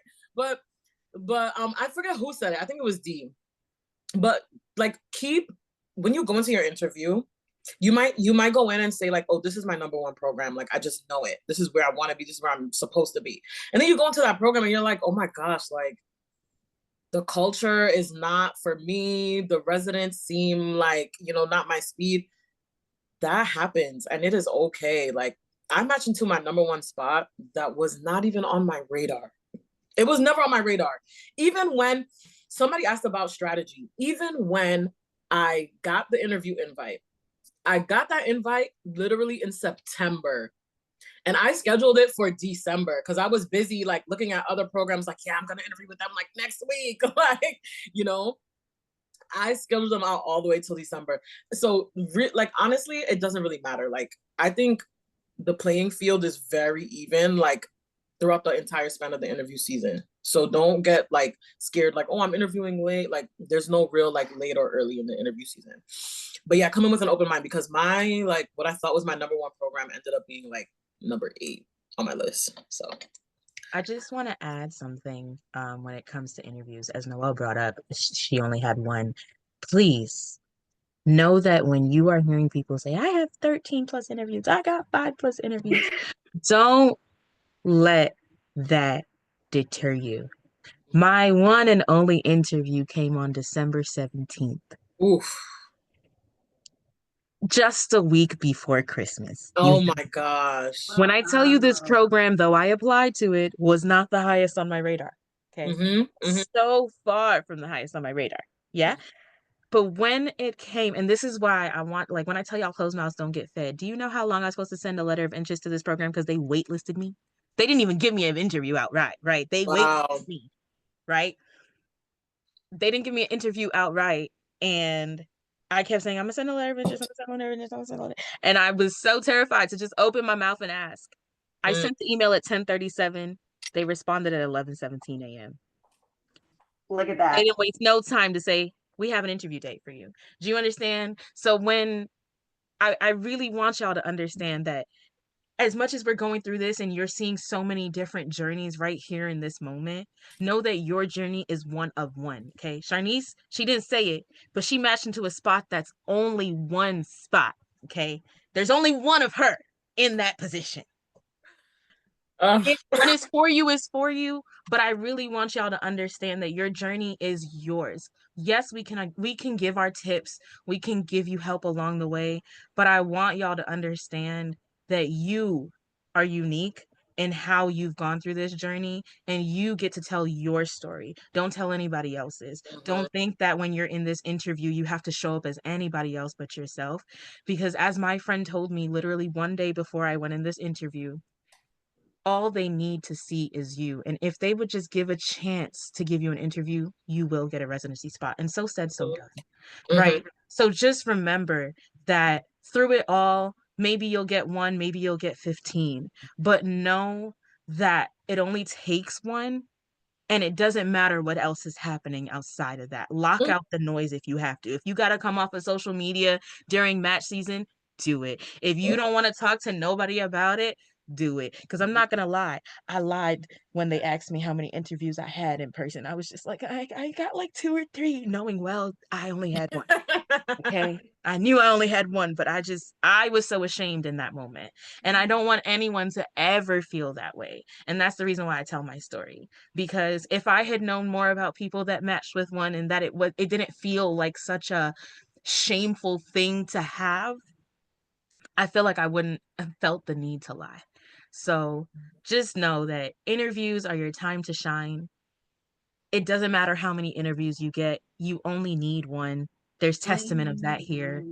but I forget who said it. I think it was D. But like, when you go into your interview, you might go in and say like, oh, this is my number 1 program. Like, I just know it. This is where I want to be. This is where I'm supposed to be. And then you go into that program and you're like, oh my gosh, like the culture is not for me. The residents seem like, not my speed. That happens and it is okay. Like I matched into my number 1 spot that was not even on my radar. It was never on my radar. Even when somebody asked about strategy, even when I got the interview invite, I got that invite literally in September. And I scheduled it for December because I was busy like looking at other programs like, yeah, I'm going to interview with them like next week. Like, I scheduled them out all the way till December. So like, honestly, it doesn't really matter. Like, I think the playing field is very even, like throughout the entire span of the interview season. So don't get like scared, like, oh, I'm interviewing late. Like there's no real like late or early in the interview season. But yeah, come in with an open mind because what I thought was my number 1 program ended up being like number 8 on my list. So I just want to add something when it comes to interviews. As Noelle brought up, she only had 1. Please know that when you are hearing people say, I have 13 plus interviews, I got 5 plus interviews, don't let that deter you. My one and only interview came on December 17th. Oof. Just a week before Christmas. Oh my gosh. When I tell you this program, though I applied to it, was not the highest on my radar. Okay. So far from the highest on my radar. Yeah. But when it came, and this is why I want, like, when I tell y'all closed mouths don't get fed, do you know how long I was supposed to send a letter of interest to this program? Because they waitlisted me. They didn't even give me an interview outright, right? They waitlisted me, right? They didn't give me an interview outright. And I kept saying, I'm gonna send a letter of interest, I'm gonna send a letter of interest, I'm gonna send a letter. And I was so terrified to just open my mouth and ask. I sent the email at 10:37. They responded at 11:17 a.m. Look at that. They didn't waste no time to say, we have an interview date for you. Do you understand? So when I really want y'all to understand that as much as we're going through this and you're seeing so many different journeys right here in this moment, know that your journey is one of one, okay? Charnice, she didn't say it, but she matched into a spot that's only 1 spot, okay? There's only one of her in that position. Ugh. When it's for you, it's for you. But I really want y'all to understand that your journey is yours. Yes, we can give our tips, we can give you help along the way, but I want y'all to understand that you are unique in how you've gone through this journey, and you get to tell your story. Don't tell anybody else's. Don't think that when you're in this interview, you have to show up as anybody else but yourself. Because as my friend told me literally one day before I went in this interview, all they need to see is you. And if they would just give a chance to give you an interview, you will get a residency spot. And so said, so done. Right. So just remember that through it all, maybe you'll get one, maybe you'll get 15, but know that it only takes one. And it doesn't matter what else is happening outside of that. Lock out the noise if you have to. If you got to come off of social media during match season, do it. If you don't want to talk to nobody about it, do it. Because I'm not going to lie. I lied when they asked me how many interviews I had in person. I was just like, I got like 2 or 3, knowing well I only had one. Okay. I knew I only had one, but I was so ashamed in that moment. And I don't want anyone to ever feel that way. And that's the reason why I tell my story. Because if I had known more about people that matched with one, and that it didn't feel like such a shameful thing to have, I feel like I wouldn't have felt the need to lie. So just know that interviews are your time to shine. It doesn't matter how many interviews you get. You only need one. There's testament of that here.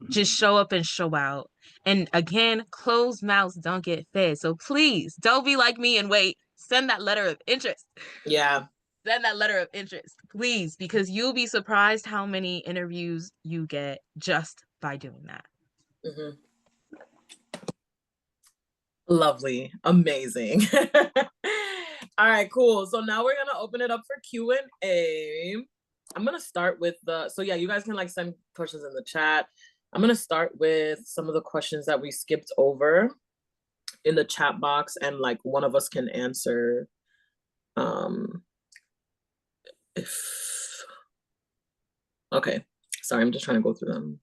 Just show up and show out. And again, closed mouths don't get fed. So please don't be like me and wait. Send that letter of interest. Yeah. Send that letter of interest, please, because you'll be surprised how many interviews you get just by doing that. Lovely. Amazing. All right, cool. So now we're gonna open it up for Q&A. I'm gonna start with so yeah, you guys can like send questions in the chat. I'm gonna start with some of the questions that we skipped over in the chat box, and like one of us can answer if okay. Sorry, I'm just trying to go through them.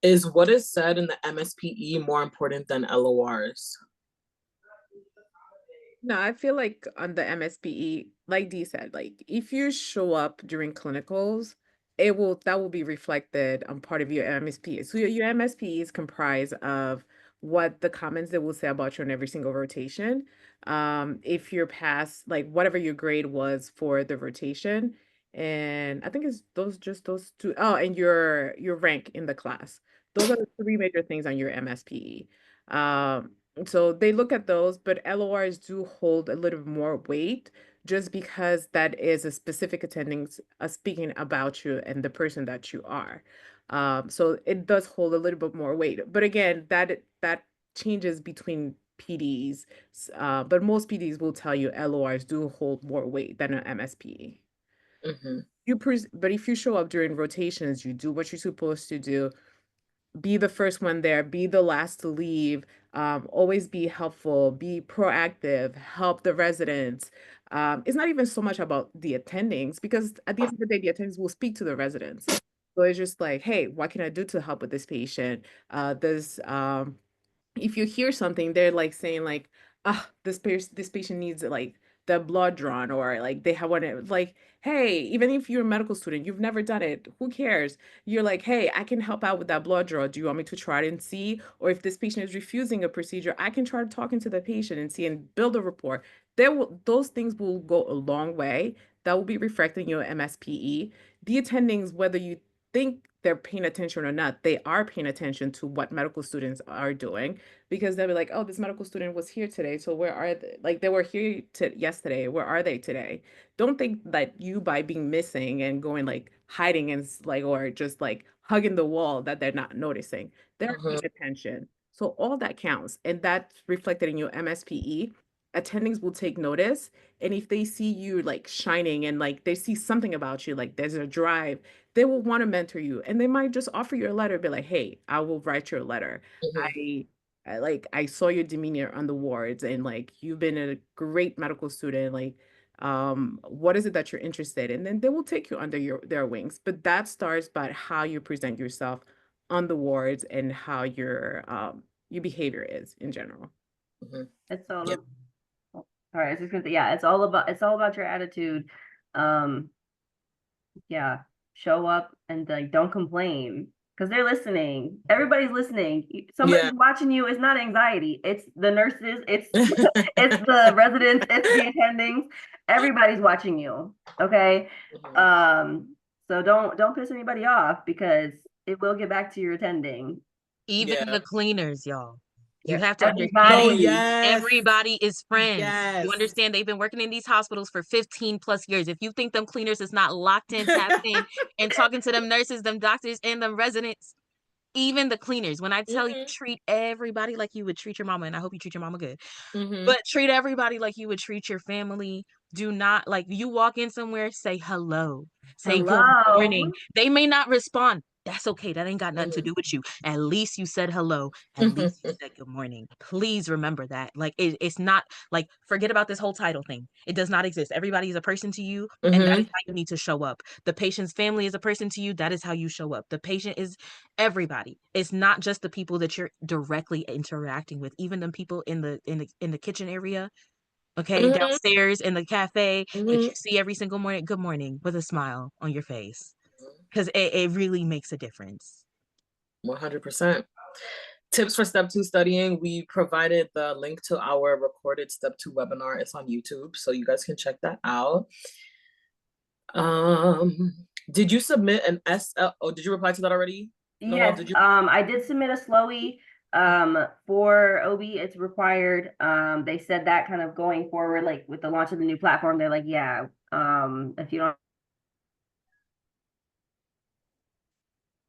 Is what is said in the MSPE more important than LORs? No, I feel like on the MSPE, like Dee said, like if you show up during clinicals, that will be reflected on part of your MSPE. So your MSPE is comprised of what the comments they will say about you on every single rotation. If you're past like whatever your grade was for the rotation, and I think it's those two. Oh, and your rank in the class. Those are the 3 major things on your MSPE. So they look at those, but LORs do hold a little more weight just because that is a specific attendings speaking about you and the person that you are. So it does hold a little bit more weight. But again, that changes between PDs, but most PDs will tell you LORs do hold more weight than an MSPE. But if you show up during rotations, you do what you're supposed to do, be the first one there, be the last to leave, always be helpful, be proactive, help the residents. It's not even so much about the attendings, because at the end of the day, the attendings will speak to the residents. So it's just like, hey, what can I do to help with this patient? If you hear something, they're like saying like, this patient needs like the blood drawn, or like they have one, like, hey, even if you're a medical student, you've never done it, who cares? You're like, hey, I can help out with that blood draw. Do you want me to try it and see? Or if this patient is refusing a procedure, I can try talking to the patient and see and build a rapport. Those things will go a long way. That will be reflecting your MSPE. The attendings, whether you think they're paying attention or not, they are paying attention to what medical students are doing, because they'll be like, oh, this medical student was here today, so where are they? Like, they were here yesterday, where are they today? Don't think that you, by being missing and going like hiding and like, or just like hugging the wall, that they're not noticing. They're paying attention. So all that counts, and that's reflected in your MSPE. Attendings will take notice, and if they see you like shining and like they see something about you, like there's a drive, they will want to mentor you, and they might just offer you a letter, be like, hey, I will write your letter. I saw your demeanor on the wards, and like you've been a great medical student, like what is it that you're interested in? And then they will take you under their wings. But that starts by how you present yourself on the wards and how your behavior is in general. Mhm. It's all Yep. all right. I was just gonna say, yeah, it's all about your attitude. Um, yeah, show up and like don't complain because they're listening. Everybody's listening. Somebody Yeah. watching you is not anxiety. It's the nurses. It's it's the residents. It's the attendings. Everybody's watching you. Okay. Mhm. So don't piss anybody off because it will get back to your attending. Even Yeah. the cleaners, y'all. You Yeah, have to No, understand everybody. yes. everybody is friends. Yes. You understand they've been working in these hospitals for 15 plus years. If you think them cleaners is not locked in, tapped in, and talking to them nurses, them doctors, and them residents, even the cleaners, when I tell you Mhm. treat everybody like you would treat your mama, and I hope you treat your mama good, Mhm. but treat everybody like you would treat your family. Do not, like, you walk in somewhere, say hello, say good morning. Hello. They may not respond. That's okay. That ain't got nothing to Mhm. do with you. At least you said hello. At least you said good morning. Please remember that. Like, it's not like, forget about this whole title thing. It does not exist. Everybody is a person to you, and that is Mhm. how you need to show up. The patient's family is a person to you. That is how you show up. The patient is everybody. It's not just the people that you're directly interacting with. Even the people in the kitchen area, okay, Mhm. downstairs in the cafe that you Mhm. see every single morning. Good morning with a smile on your face, because it really makes a difference. 100%. Tips for step 2 studying. We provided the link to our recorded step 2 webinar. It's on YouTube, so you guys can check that out. Did you submit an SL? Oh, did you reply to that already? Noelle, Yes, did you? I did submit a SLOE for OB. It's required. They said that kind of going forward, like with the launch of the new platform, they're like, yeah, if you don't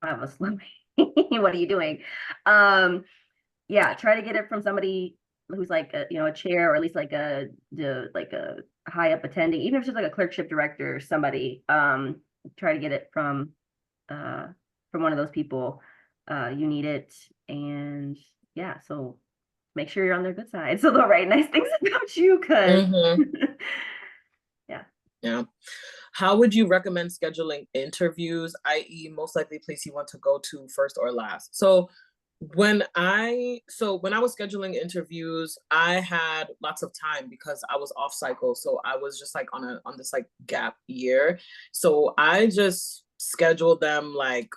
have a SLOE, what are you doing? Yeah, try to get it from somebody who's like a chair or at least like a high up attending, even if it's just like a clerkship director or somebody. Try to get it uh from one of those people. You need it, and yeah, so make sure you're on their good side so they'll write nice things about you because Mhm. yeah. Yeah. How would you recommend scheduling interviews, i.e., most likely place you want to go to first or last? So when I was scheduling interviews, I had lots of time because I was off cycle. So I was just like on this like gap year. So I just scheduled them like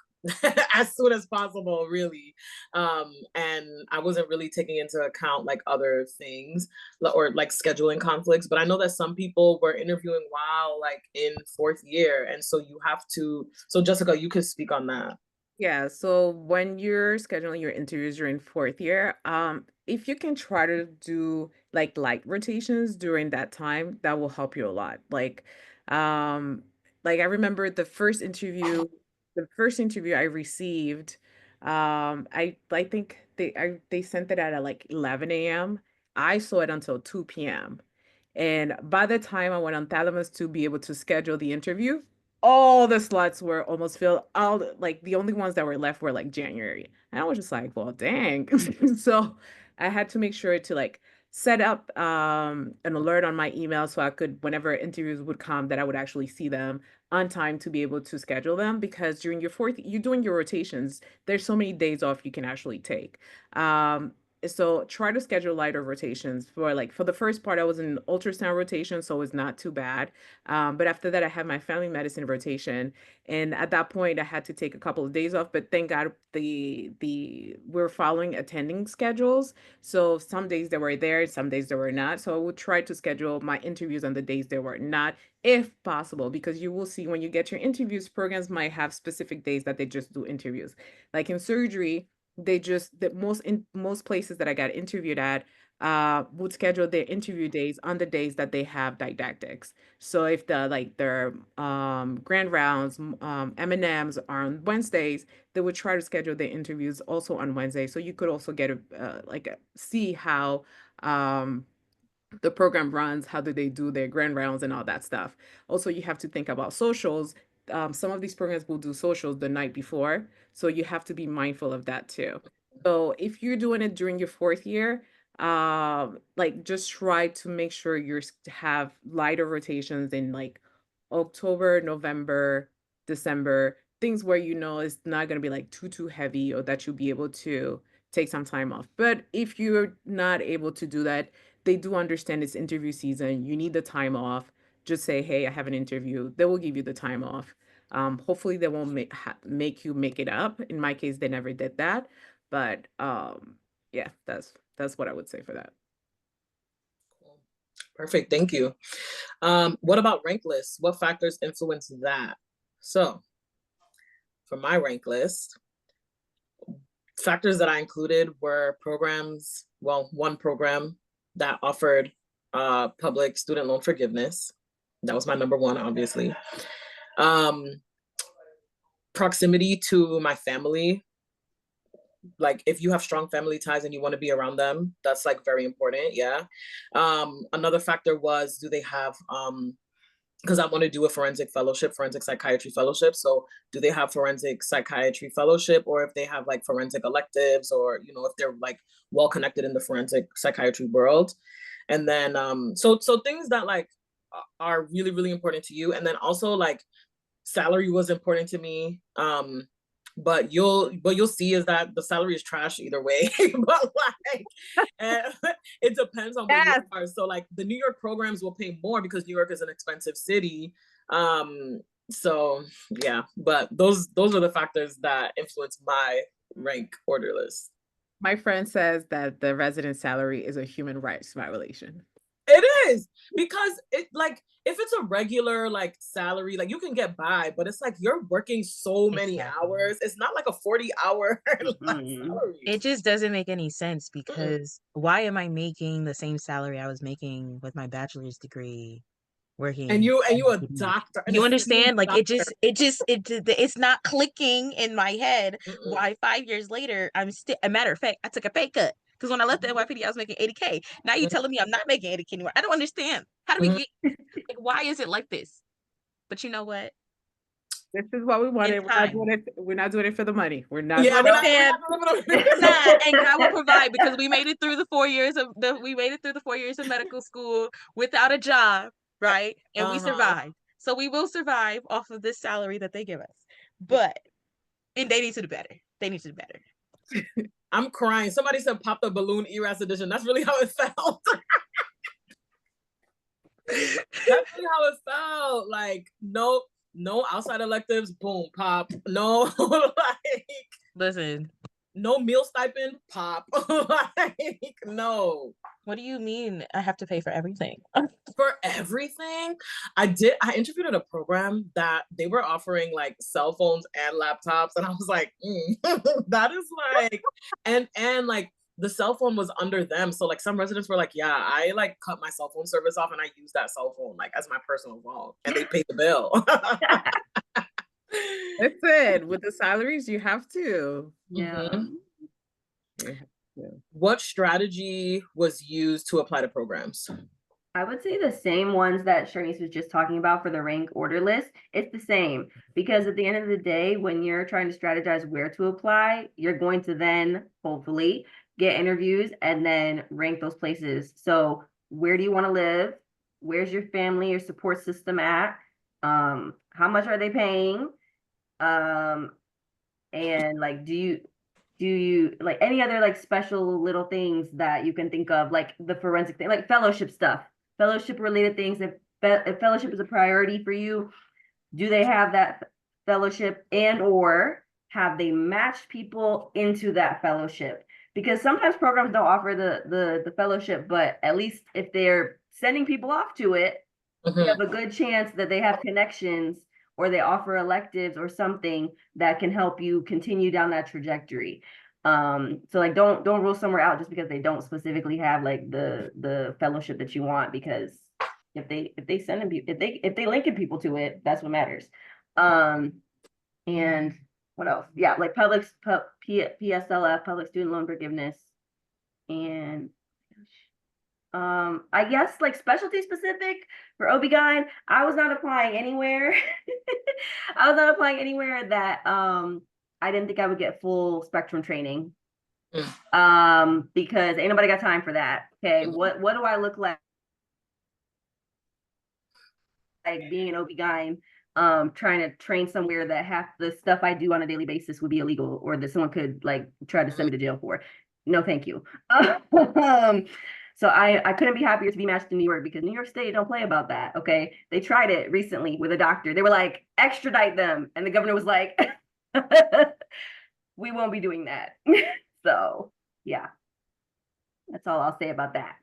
as soon as possible, really. And I wasn't really taking into account like other things or like scheduling conflicts. But I know that some people were interviewing while like in 4th year. And so you have to, so Jessica, you could speak on that. Yeah, so when you're scheduling your interviews during 4th year, if you can try to do like light rotations during that time, that will help you a lot. Um, like I remember the first interview I received, I think they sent it at like 11 a.m. I saw it until 2 p.m. And by the time I went on Thalamus to be able to schedule the interview, all the slots were almost filled. Like the only ones that were left were like January. And I was just like, well, dang. So I had to make sure to like set up an alert on my email so I could, whenever interviews would come, that I would actually see them on time to be able to schedule them, because during you're doing your rotations, there's so many days off you can actually take. So try to schedule lighter rotations. For the first part, I was in ultrasound rotation, so it's not too bad. But after that, I had my family medicine rotation, and at that point, I had to take a couple of days off. But thank God, we're following attending schedules. So some days they were there, some days they were not. So I would try to schedule my interviews on the days they were not, if possible, because you will see when you get your interviews, programs might have specific days that they just do interviews. Like in surgery, most places that I got interviewed at would schedule their interview days on the days that they have didactics. So if their grand rounds, M&Ms are on Wednesdays, they would try to schedule their interviews also on Wednesday. So you could also get see how um the program runs, how do they do their grand rounds and all that stuff. Also, you have to think about socials. Some of these programs will do socials the night before, so you have to be mindful of that too. So if you're doing it during your 4th year, like just try to make sure have lighter rotations in like October, November, December, things where you know it's not going to be like too heavy, or that you'll be able to take some time off. But if you're not able to do that, they do understand it's interview season. You need the time off. Just say, hey, I have an interview. They will give you the time off. Hopefully they won't make you make it up. In my case, they never did that. But yeah, that's what I would say for that. Cool. Perfect. Thank you. What about rank lists? What factors influence that? So for my rank list, factors that I included were programs, well, one program that offered public student loan forgiveness. That was my number one, obviously. Proximity to my family. Like if you have strong family ties and you want to be around them, that's like very important. Yeah. Another factor was, do they have because I want to do a forensic psychiatry fellowship. So do they have forensic psychiatry fellowship, or if they have like forensic electives, or, you know, if they're like well connected in the forensic psychiatry world. And then, so things that like are really, really important to you. And then also like salary was important to me. But you'll see is that the salary is trash either way. But like, it depends on where you are. So like the New York programs will pay more because New York is an expensive city. So yeah, but those are the factors that influence my rank order list. My friend says that the resident salary is a human rights violation. It is, because it like if it's a regular like salary, like you can get by, but it's like you're working so many hours. It's not like a 40-hour salary. It just doesn't make any sense, because why am I making the same salary I was making with my bachelor's degree working? And you a doctor. You understand? Like it's not clicking in my head. Why 5 years later I'm still, a matter of fact, I took a pay cut. Because when I left the NYPD, I was making 80K. Now you're telling me I'm not making 80K anymore. I don't understand. How do we get, like, why is it like this? But you know what? This is what we wanted. We're not doing it for the money. We're not. Yeah, and God will provide, because we made it through the 4 years of medical school without a job, right? And we survived. So we will survive off of this salary that they give us. But and they need to do better. They need to do better. I'm crying. Somebody said pop the balloon ERAS edition. That's really how it felt. That's really how it felt. Like no outside electives, boom, pop. No, like listen. No meal stipend, pop. Like no. What do you mean I have to pay for everything? For everything? I interviewed at a program that they were offering like cell phones and laptops, and I was like, that is like, and like the cell phone was under them. So like some residents were like, yeah, I like cut my cell phone service off and I use that cell phone like as my personal phone, and they paid the bill. Listen, with the salaries, you have to. Yeah. What strategy was used to apply to programs? I would say the same ones that Charnice was just talking about for the rank order list. It's the same, because at the end of the day, when you're trying to strategize where to apply, you're going to then hopefully get interviews and then rank those places. So where do you want to live? Where's your family, your support system at? How much are they paying? And like, do you like any other like special little things that you can think of, like the forensic thing, like fellowship stuff, fellowship related things? If fellowship is a priority for you, do they have that fellowship, and or have they matched people into that fellowship? Because sometimes programs don't offer the fellowship, but at least if they're sending people off to it, you have a good chance that they have connections, or they offer electives or something that can help you continue down that trajectory. So like don't rule somewhere out just because they don't specifically have like the fellowship that you want, because if they send you, if they linking people to it, that's what matters. And what else? Yeah, like PSLF, public student loan forgiveness, and I guess like specialty specific for OB-GYN, I was not applying anywhere. I was not applying anywhere that I didn't think I would get full spectrum training. Because ain't nobody got time for that. Okay, what do I look like being an OB-GYN trying to train somewhere that half the stuff I do on a daily basis would be illegal or that someone could like try to send me to jail for. No, thank you. So I couldn't be happier to be matched in New York because New York State don't play about that. Okay. They tried it recently with a doctor. They were like, extradite them. And the governor was like, we won't be doing that. So yeah, that's all I'll say about that.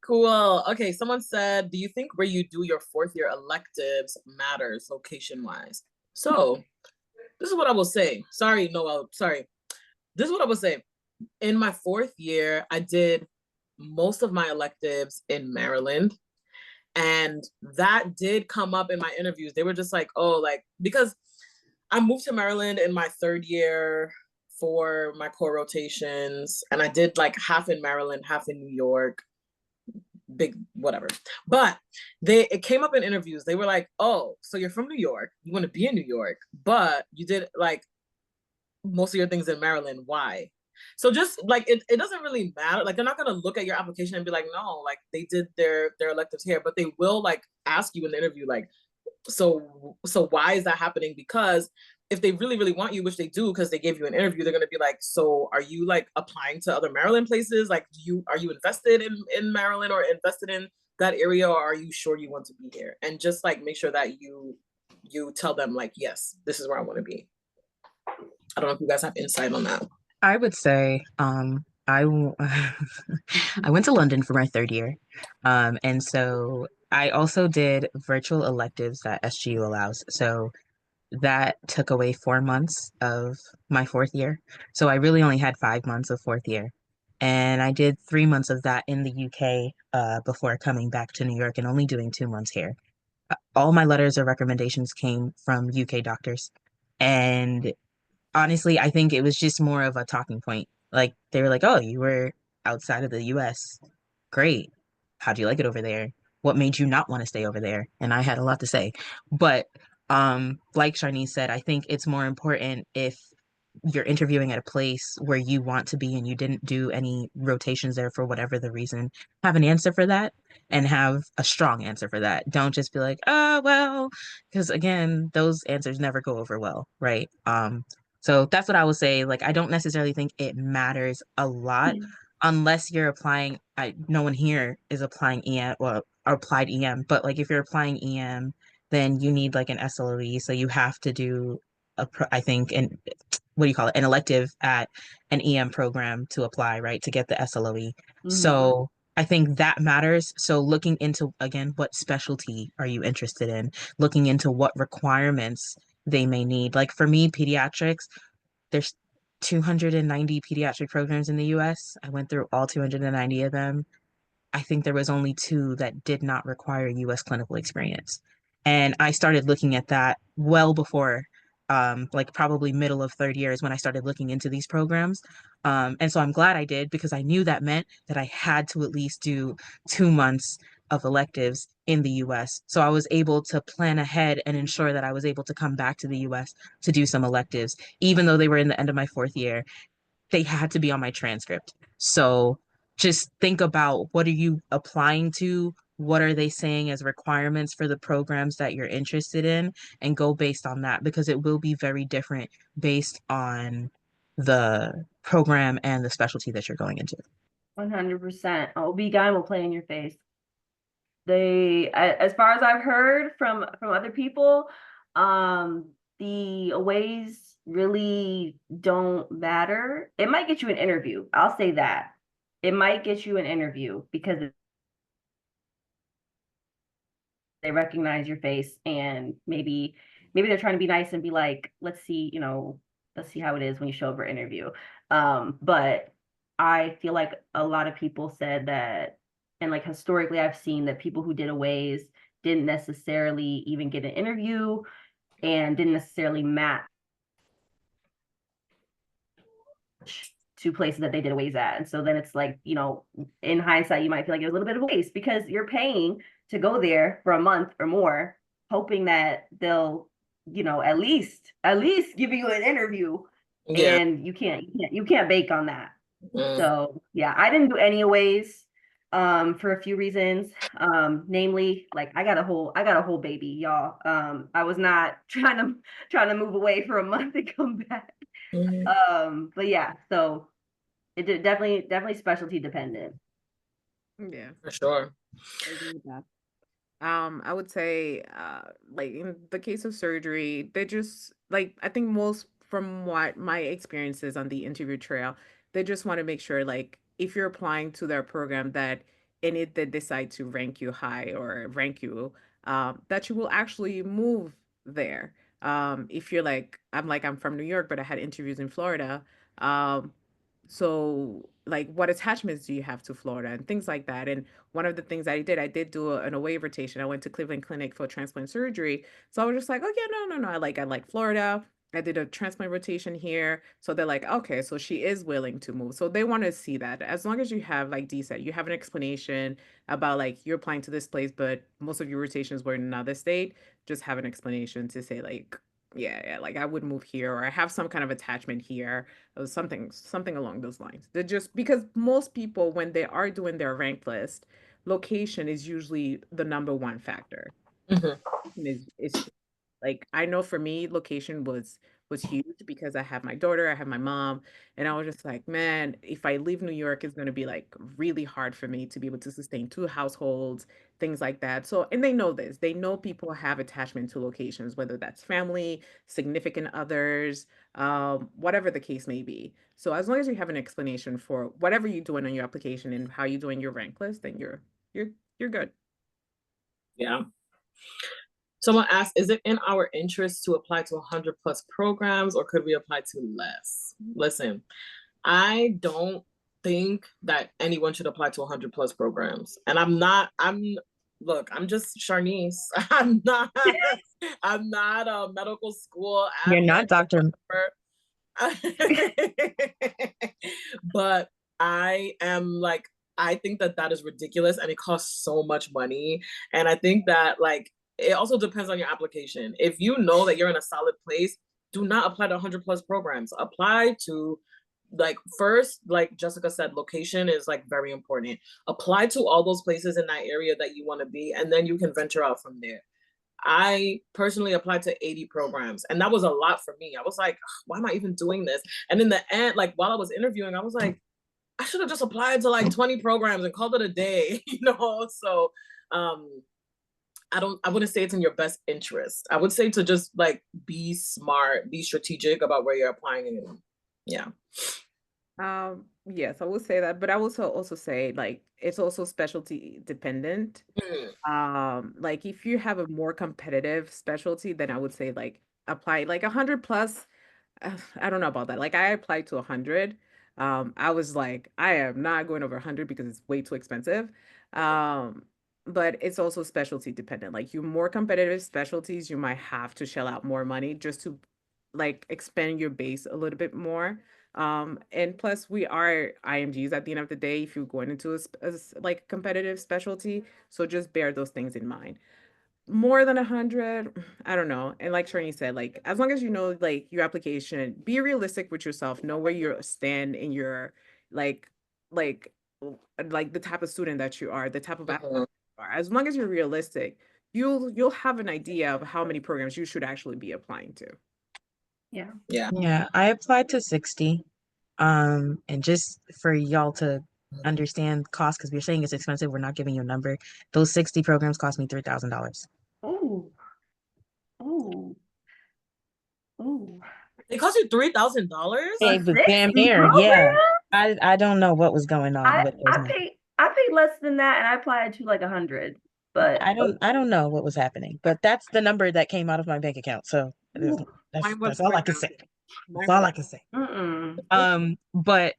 Cool. Okay, someone said, do you think where you do your 4th-year electives matters location-wise? So this is what I will say. Sorry, Noelle, sorry. This is what I will say. In my 4th year, I did most of my electives in Maryland. And that did come up in my interviews. They were just like, oh, like, because I moved to Maryland in my 3rd year for my core rotations. And I did like half in Maryland, half in New York. Big whatever, but it came up in interviews. They were like, oh, so you're from New York, you want to be in New York, but you did like most of your things in Maryland. Why? So just like it doesn't really matter. Like they're not gonna look at your application and be like, no, like they did their electives here, but they will like ask you in the interview, like, so why is that happening? Because if they really, really want you, which they do, because they gave you an interview, they're gonna be like, so are you like applying to other Maryland places? Like, are you invested in Maryland or invested in that area, or are you sure you want to be here? And just like make sure that you tell them like, yes, this is where I want to be. I don't know if you guys have insight on that. I would say I went to London for my 3rd year. And so I also did virtual electives that SGU allows. So that took away 4 months of my 4th year. So I really only had 5 months of 4th year. And I did 3 months of that in the UK before coming back to New York and only doing 2 months here. All my letters of recommendations came from UK doctors. And honestly, I think it was just more of a talking point. Like they were like, "Oh, you were outside of the US. Great. How do you like it over there? What made you not want to stay over there?" And I had a lot to say. But like Charnice said, I think it's more important if you're interviewing at a place where you want to be and you didn't do any rotations there for whatever the reason, have an answer for that and have a strong answer for that. Don't just be like, "Oh, well," because again, those answers never go over well, right? So that's what I would say. Like, I don't necessarily think it matters a lot unless you're applying. No one here is applying EM or applied EM, but like if you're applying EM, then you need like an SLOE. So you have to do I think, an what do you call it, an elective at an EM program to apply, right, to get the SLOE. So I think that matters. So looking into, again, what specialty are you interested in? Looking into what requirements they may need. Like for me, pediatrics, there's 290 pediatric programs in the US. I went through all 290 of them. I think there was only 2 that did not require US clinical experience. And I started looking at that well before, like probably middle of 3rd year is when I started looking into these programs. And so I'm glad I did because I knew that meant that I had to at least do 2 months of electives in the US. So I was able to plan ahead and ensure that I was able to come back to the US to do some electives, even though they were in the end of my 4th year. They had to be on my transcript. So just think about, what are you applying to? What are they saying as requirements for the programs that you're interested in? And go based on that, because it will be very different based on the program and the specialty that you're going into. 100%. OB-GYN will play in your face. As far as I've heard from other people, the aways really don't matter. It might get you an interview. I'll say that. It might get you an interview because they recognize your face, and maybe they're trying to be nice and be like, let's see how it is when you show up for interview. But I feel like a lot of people said that, and like historically I've seen that people who did aways didn't necessarily even get an interview and didn't necessarily match to places that they did aways at. And so then it's like, in hindsight, you might feel like it was a little bit of a waste because you're paying to go there for a month or more, hoping that they'll, at least give you an interview. And you can't bake on that. So yeah, I didn't do any aways. for a few reasons. Namely, like I got a whole baby, y'all. I was not trying to move away for a month and come back. But yeah, so it did definitely specialty dependent. Yeah, For sure. I agree with that. I would say, like in the case of surgery, they just like I think most from what my experiences on the interview trail, they just want to make sure like if you're applying to their program that in it they decide to rank you high or rank you, that you will actually move there. If you're like I'm from New York, but I had interviews in Florida. Um, so like what attachments do you have to Florida and things like that. And one of the things I did do an away rotation. I went to Cleveland Clinic for transplant surgery. So I was just like, oh yeah, no. I like Florida. I did a transplant rotation here. So they're like, okay, so she is willing to move. So they want to see that. As long as you have, like Dee said, you have an explanation about like you're applying to this place, but most of your rotations were in another state, just have an explanation to say like, yeah, like I would move here or I have some kind of attachment here or something along those lines. They're just because most people when they are doing their rank list, location is usually the number one factor. Mhm. Is like I know for me, location was huge because I have my daughter, I have my mom, and I was just like, man, if I leave New York, it's gonna be like really hard for me to be able to sustain two households, things like that. So, and they know this. They know people have attachment to locations, whether that's family, significant others, whatever the case may be. So as long as you have an explanation for whatever you're doing on your application and how you're doing your rank list, then you're you're good. Yeah. Someone asked, is it in our interest to apply to 100 plus programs or could we apply to less? Listen, I don't think that anyone should apply to 100 plus programs. And look, I'm just Charnice. I'm not a medical school You're not Dr. But I think that is ridiculous and it costs so much money. And I think that like, it also depends on your application. If you know that you're in a solid place, do not apply to 100 plus programs. Apply to like first, like Jessica said, location is like very important. Apply to all those places in that area that you want to be, and then you can venture out from there. I personally applied to 80 programs, and that was a lot for me. I was like, why am I even doing this? And in the end, like while I was interviewing, I was like, I should have just applied to like 20 programs and called it a day, you know? So I wouldn't say it's in your best interest. I would say to just like be smart, be strategic about where you're applying and yeah. Yes, I will say that, but I will also say like it's also specialty dependent. Like if you have a more competitive specialty, then I would say like apply like 100 plus. I don't know about that. Like I applied to 100. I was like, I am not going over 100 because it's way too expensive. Um, but it's also specialty dependent. Like you more competitive specialties, you might have to shell out more money just to like expand your base a little bit more. And plus we are IMGs at the end of the day if you're going into like competitive specialty. So just bear those things in mind. More than 100, I don't know. And like Charnie said, like as long as you know like your application, be realistic with yourself, know where you stand in your like like like the type of student that you are, the type of applicant you are. As long as you're realistic, you'll have an idea of how many programs you should actually be applying to. Yeah. Yeah, I applied to 60. And just for y'all to understand cost, because we're saying it's expensive, we're not giving you a number. Those 60 programs cost me $3,000. Oh. Oh. Oh. It cost you $3,000? It was damn 60 near, yeah. programs? I don't know what was going on with those numbers. I paid less than that and I applied to like 100, but I don't know what was happening, but that's the number that came out of my bank account. So Mine was that's all I can say. That's all I can say. mm-mm. But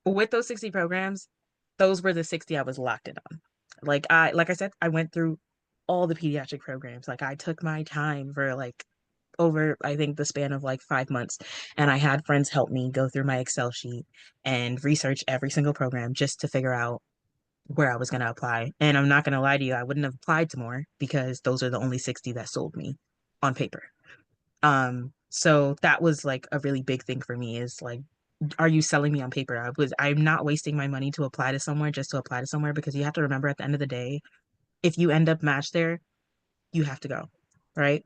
with those 60 programs, those were the 60 I was locked in on. Like I said, I went through all the pediatric programs. Like I took my time for like over I think the span of like 5 months, and I had friends help me go through my Excel sheet and research every single program just to figure out where I was going to apply. And I'm not going to lie to you, I wouldn't have applied to more because those are the only 60 that sold me on paper. So that was like a really big thing for me is like are you selling me on paper? I'm not wasting my money to apply to somewhere just to apply to somewhere, because you have to remember at the end of the day, if you end up matched there, you have to go, right?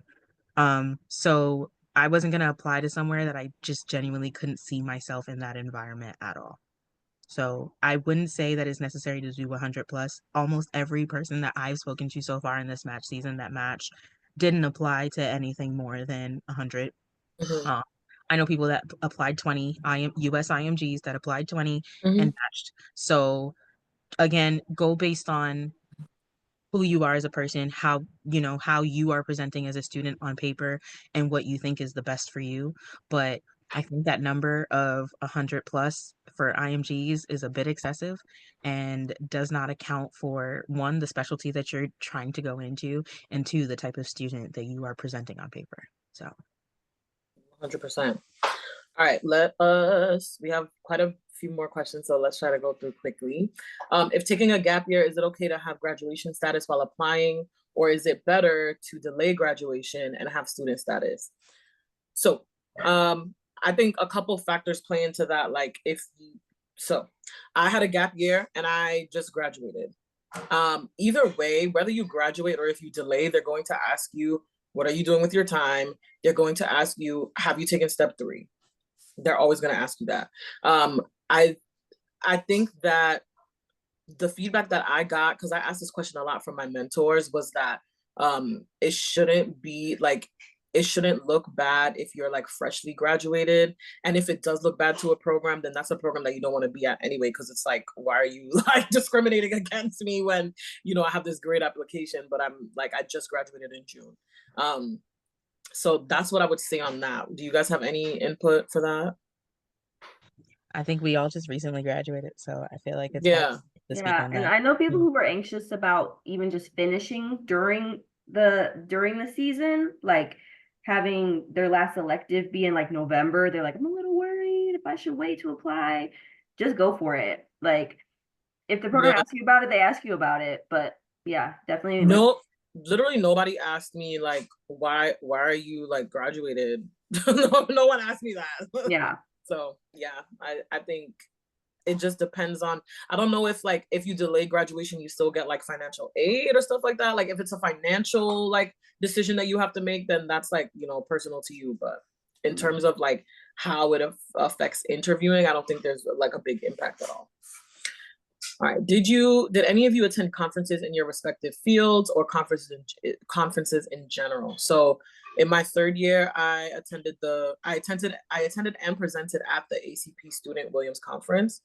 So I wasn't gonna apply to somewhere that I just genuinely couldn't see myself in that environment at all. So I wouldn't say that it's necessary to do 100 plus. Almost every person that I've spoken to so far in this match season that matched didn't apply to anything more than 100. Mhm. I know people that applied 20, US IMGs that applied 20 Mhm. and matched. So again, go based on who you are as a person, how how you are presenting as a student on paper, and what you think is the best for you. But I think that number of 100 plus for IMGs is a bit excessive and does not account for, one, the specialty that you're trying to go into, and two, the type of student that you are presenting on paper. So 100%. All right, we have quite a few more questions, so let's try to go through quickly. If taking a gap year, is it okay to have graduation status while applying, or is it better to delay graduation and have student status? So I think a couple factors play into that. Like so I had a gap year and I just graduated. Either way, whether you graduate or if you delay, they're going to ask you, what are you doing with your time? They're going to ask you, have you taken step 3? They're always going to ask you that. I think that the feedback that I got, because I asked this question a lot from my mentors, was that it shouldn't be like, it shouldn't look bad if you're like freshly graduated. And if it does look bad to a program, then that's a program that you don't want to be at anyway, because it's like, why are you like discriminating against me when, you know, I have this great application, but I'm like, I just graduated in June. So that's what I would say on that. Do you guys have any input for that? I think we all just recently graduated, so I feel like it's Yeah. hard to speak Yeah, on and that. I know people who were anxious about even just finishing during the season, like having their last elective be in like November. They're like, I'm a little worried if I should wait to apply. Just go for it. Like if the program Yeah. asks you about it, they ask you about it. But yeah, definitely like No, literally nobody asked me like, why are you like graduated? No one asked me that. yeah. So yeah, I think it just depends on, I don't know if like, if you delay graduation, you still get like financial aid or stuff like that. Like if it's a financial like decision that you have to make, then that's like, you know, personal to you. But in terms of like how it affects interviewing, I don't think there's like a big impact at all. All right, did any of you attend conferences in your respective fields or conferences in general? So in my 3rd year, I attended and presented at the ACP Student Williams Conference.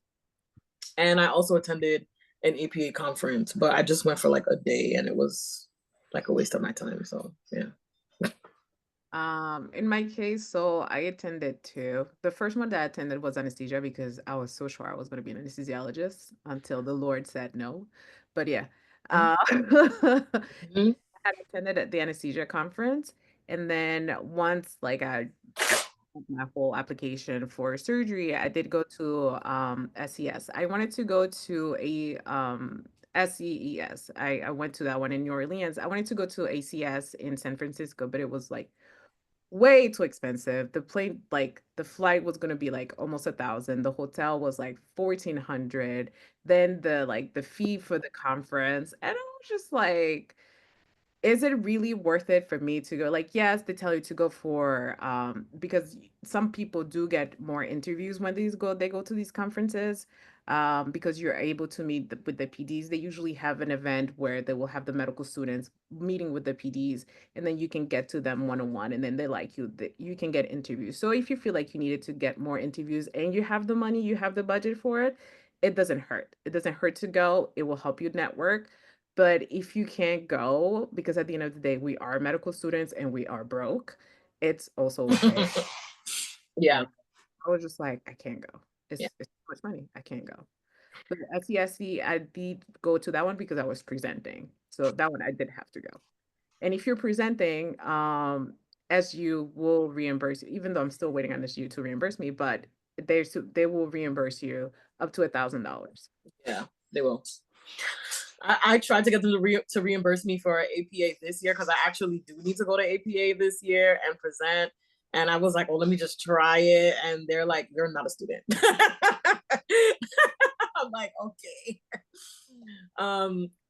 And I also attended an APA conference, but I just went for like a day and it was like a waste of my time. So yeah. In my case, so I attended 2. The first one that I attended was anesthesia because I was so sure I was going to be an anesthesiologist until the Lord said no. But yeah, Mm-hmm. I had attended at the anesthesia conference, and then once like I my whole application for surgery, I did go to SES. I wanted to go to a SEES. I went to that one in New Orleans. I wanted to go to ACS in San Francisco, but it was like way too expensive. The plane, like the flight was gonna be like almost 1,000. The hotel was like 1,400. Then the fee for the conference, and I was just like, is it really worth it for me to go? Like, yes, they tell you to go for because some people do get more interviews when they go to these conferences, because you're able to meet with the PDs. They usually have an event where they will have the medical students meeting with the PDs, and then you can get to them one-on-one, and then they like you, you can get interviews. So if you feel like you needed to get more interviews and you have the money, you have the budget for it, it doesn't hurt. It doesn't hurt to go. It will help you network. But if you can't go, because at the end of the day, we are medical students and we are broke, it's also okay. Yeah. Like, I was just like, I can't go. It's Yeah. too much money. I can't go. But SESC, I did go to that one because I was presenting. So that one I did have to go. And if you're presenting, SU will reimburse you, even though I'm still waiting on SU to reimburse me, but they will reimburse you up to $1,000. Yeah, they will. I tried to get them to reimburse me for APA this year because I actually do need to go to APA this year and present. And I was like, oh, let me just try it. And they're like, you're not a student. I'm like, okay.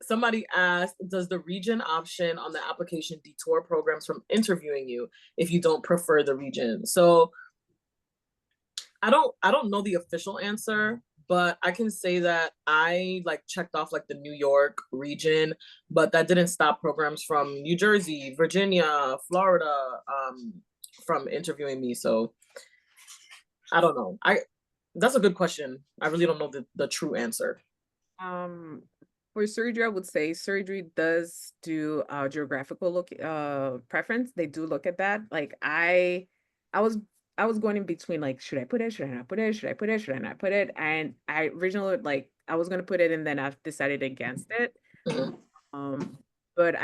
Somebody asked, does the region option on the application detour programs from interviewing you if you don't prefer the region? So I don't know the official answer, but I can say that I like checked off like the New York region, but that didn't stop programs from New Jersey, Virginia, Florida, from interviewing me. So I don't know. That's a good question. I really don't know the true answer. For surgery, I would say surgery does do geographical preference. They do look at that. Like I was going in between, like, should I put it? Should I not put it? Should I put it? Should I not put it? And I originally, like, I was gonna put it, and then I've decided against it. But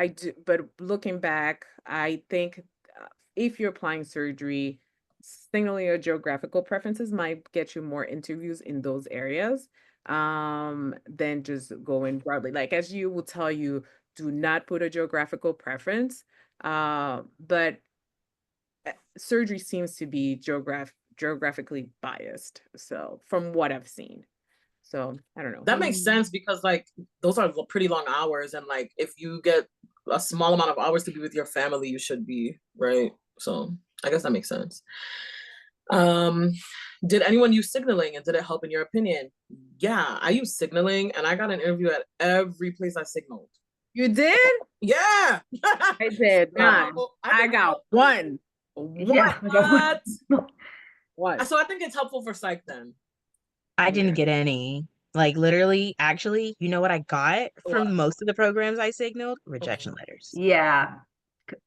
looking back, I think if you're applying surgery, signaling your geographical preferences might get you more interviews in those areas than just going broadly. Like, as you will tell you, do not put a geographical preference. But surgery seems to be geographically biased. So from what I've seen. So I don't know. That makes sense because like those are pretty long hours, and like if you get a small amount of hours to be with your family, you should be, right? So I guess that makes sense. Did anyone use signaling and did it help in your opinion? Yeah, I use signaling and I got an interview at every place I signaled. You did? Yeah. I did not. I got one. Yeah. What? What? So I think it's helpful for psych then. I didn't get any. Like literally, actually, you know what I got from most of the programs I signaled? Rejection letters. Yeah.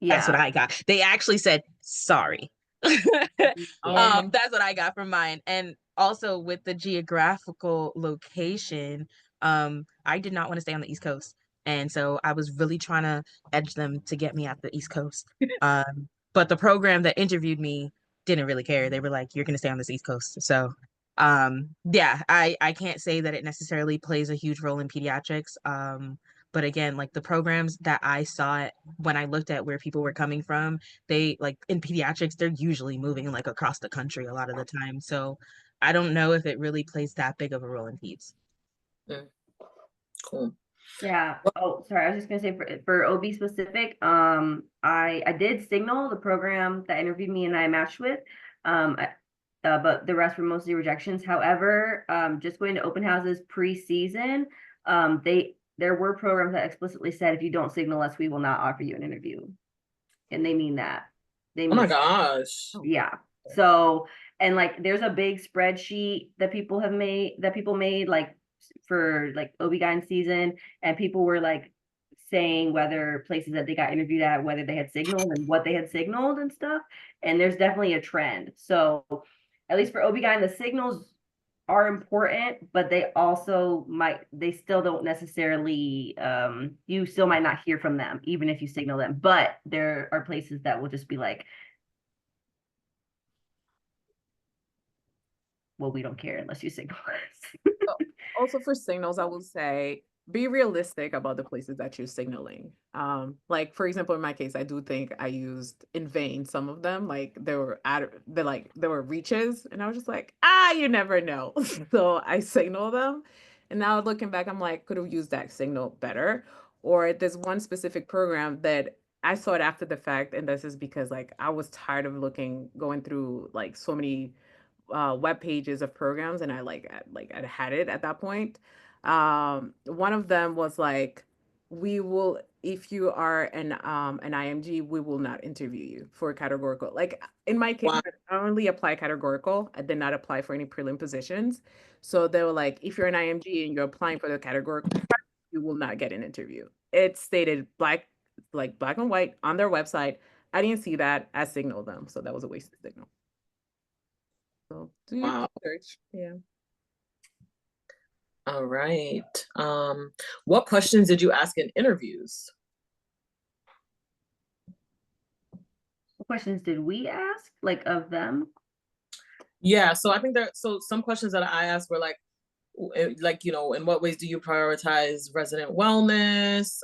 That's what I got. They actually said sorry. That's what I got from mine. And also with the geographical location, I did not want to stay on the East Coast. And so I was really trying to edge them to get me out the East Coast. But the program that interviewed me didn't really care. They were like, you're going to stay on this East Coast. So yeah, I can't say that it necessarily plays a huge role in pediatrics. But again, like the programs that I saw when I looked at where people were coming from, they like in pediatrics, they're usually moving like across the country a lot of the time. So I don't know if it really plays that big of a role in peds. Cool. Yeah. Oh, sorry. I was just gonna say for OB specific, I did signal the program that interviewed me and I matched with, but the rest were mostly rejections. However, just going to open houses pre-season, there were programs that explicitly said if you don't signal us, we will not offer you an interview, and they mean that. They mean oh my gosh. Yeah. So, and like there's a big spreadsheet that people made like for like OB/GYN season, and people were like saying whether places that they got interviewed at, whether they had signaled and what they had signaled and stuff. And there's definitely a trend. So at least for OB/GYN, the signals are important, but they still don't necessarily, you still might not hear from them, even if you signal them. But there are places that will just be like, well, we don't care unless you signal us. Also for signals, I will say, be realistic about the places that you're signaling. Like for example, in my case, I do think I used in vain some of them. Like there were reaches, and I was just like, you never know. So I signal them, and now looking back, I'm like, could have used that signal better. Or there's one specific program that I saw it after the fact, and this is because like I was tired of going through like so many web pages of programs, and I had it at that point. One of them was like, we will, if you are an IMG, we will not interview you for categorical. Like in my case, I only apply categorical. I did not apply for any prelim positions. So they were like, if you're an IMG and you're applying for the categorical, you will not get an interview. It stated black and white on their website. I didn't see that. I signaled them. So that was a wasted signal. So do your research. Yeah. All right. What questions did you ask in interviews? What questions did we ask, like of them? Yeah, so I think some questions that I asked were like, you know, in what ways do you prioritize resident wellness?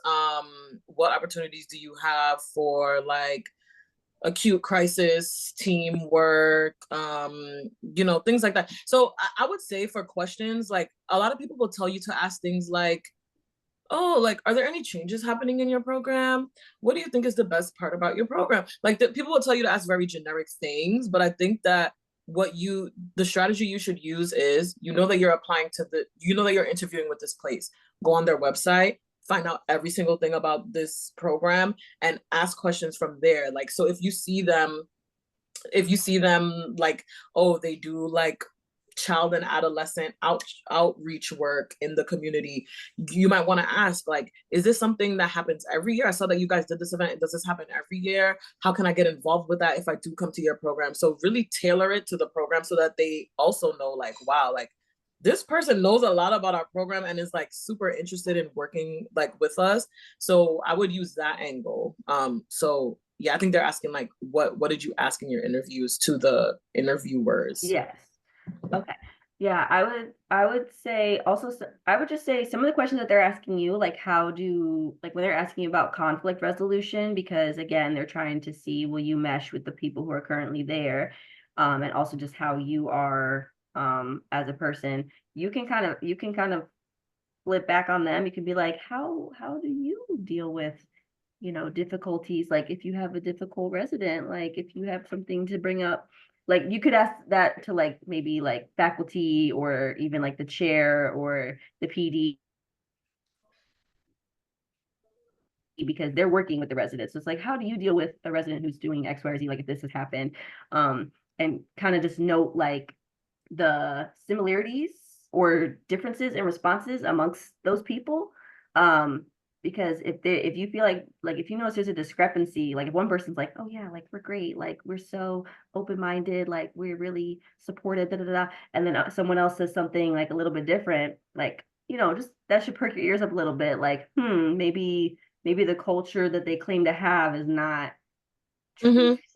What opportunities do you have for like acute crisis, teamwork, things like that. So I would say for questions, like a lot of people will tell you to ask things like, oh, like, are there any changes happening in your program? What do you think is the best part about your program? Like people will tell you to ask very generic things, but I think that the strategy you should use is, that you're applying to that you're interviewing with this place. Go on their website, find out every single thing about this program and ask questions from there. Like, so if you see them like, oh, they do like child and adolescent outreach work in the community, you might want to ask, like, is this something that happens every year? I saw that you guys did this event. Does this happen every year? How can I get involved with that if I do come to your program? So really tailor it to the program so that they also know, like, wow, like this person knows a lot about our program and is like super interested in working like with us. So I would use that angle. So yeah, I think they're asking like, what did you ask in your interviews to the interviewers? Yes. Okay. Yeah, I would say also, I would just say some of the questions that they're asking you, like when they're asking you about conflict resolution, because again, they're trying to see, will you mesh with the people who are currently there? And also just how you are as a person. You can kind of flip back on them. You can be like, how do you deal with, difficulties? Like if you have a difficult resident, like if you have something to bring up, like you could ask that to like maybe like faculty or even like the chair or the PD, because they're working with the residents. So it's like, how do you deal with a resident who's doing X, Y, or Z? Like if this has happened, and kind of just note like the similarities or differences in responses amongst those people. Because if you feel like if you notice there's a discrepancy, like if one person's like, oh yeah, like we're great, like we're so open-minded, like we're really supportive, da, da, da, and then someone else says something like a little bit different, like, just that should perk your ears up a little bit, like, maybe the culture that they claim to have is not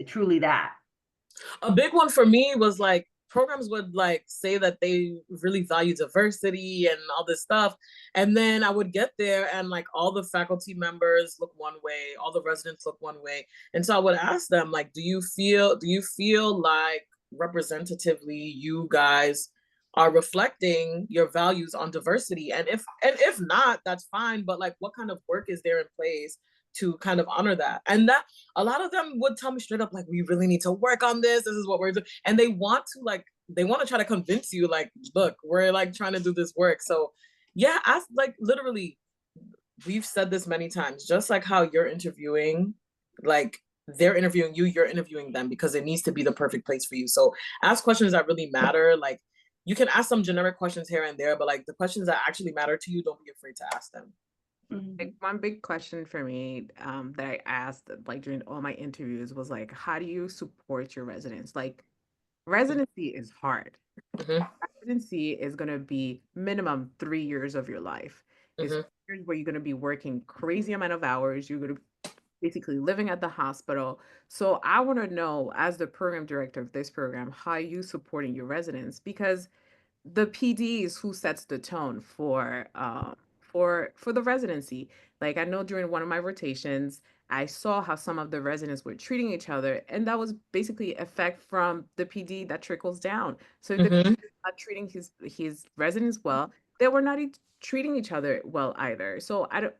truly that. A big one for me was like, programs would like say that they really value diversity and all this stuff, and then I would get there and like all the faculty members look one way, all the residents look one way, and so I would ask them like, do you feel like representatively you guys are reflecting your values on diversity? And if not, that's fine, but like what kind of work is there in place to kind of honor that? And that a lot of them would tell me straight up, like, we really need to work on this. This is what we're doing. And they want to try to convince you, like, look, we're like trying to do this work. So yeah, like literally, we've said this many times, just like how you're interviewing, like they're interviewing you, you're interviewing them, because it needs to be the perfect place for you. So ask questions that really matter. Like you can ask some generic questions here and there, but like the questions that actually matter to you, don't be afraid to ask them. Like one big question for me that I asked like during all my interviews was like, how do you support your residents? Like residency is hard. Residency is going to be minimum 3 years of your life. It's years where you're going to be working crazy amount of hours. You're going to basically living at the hospital. So I want to know, as the program director of this program, how are you supporting your residents? Because the PD is who sets the tone for the residency. Like I know during one of my rotations, I saw how some of the residents were treating each other, and that was basically effect from the PD that trickles down. So if the PD is not treating his residents well, they were not treating each other well either. So I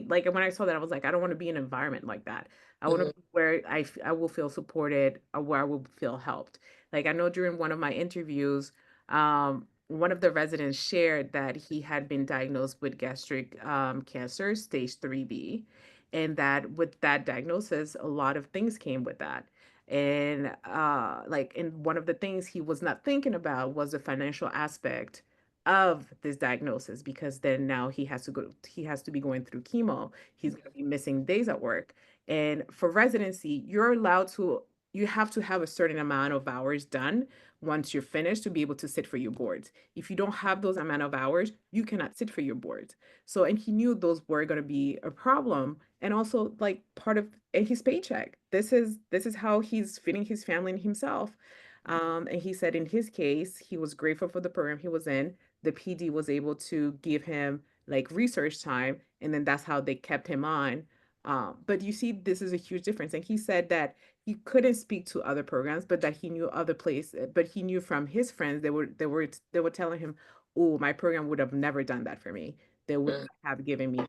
like when I saw that, I was like, I don't want to be in an environment like that. I want to be where I will feel supported, or where I will feel helped. Like I know during one of my interviews, one of the residents shared that he had been diagnosed with gastric cancer, stage 3B, and that with that diagnosis, a lot of things came with that. And and one of the things he was not thinking about was the financial aspect of this diagnosis, because then now he has to be going through chemo. He's going to be missing days at work. And for residency, you have to have a certain amount of hours done once you're finished to be able to sit for your boards. If you don't have those amount of hours, you cannot sit for your boards. So, and he knew those were going to be a problem, and also like part of his paycheck. This is how he's feeding his family and himself. And he said in his case, he was grateful for the program he was in. The PD was able to give him like research time, and then that's how they kept him on But you see, this is a huge difference. And he said that he couldn't speak to other programs, but that he knew other places, but he knew from his friends, they were telling him, oh, my program would have never done that for me. They would not have given me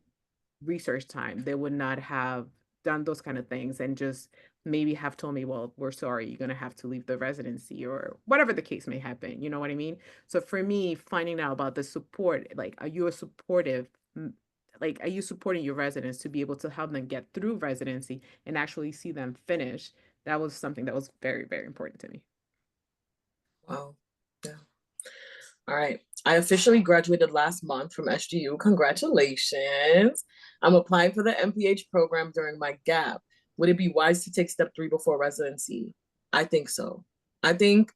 research time. They would not have done those kind of things and just maybe have told me, well, we're sorry, you're going to have to leave the residency or whatever the case may have been. You know what I mean? So for me, finding out about the support, like, are you a supportive, like, are you supporting your residents to be able to help them get through residency and actually see them finish? That was something that was very, very important to me. Wow. Yeah. All right. I officially graduated last month from SGU. Congratulations. I'm applying for the MPH program during my gap. Would it be wise to take step 3 before residency? I think so. I think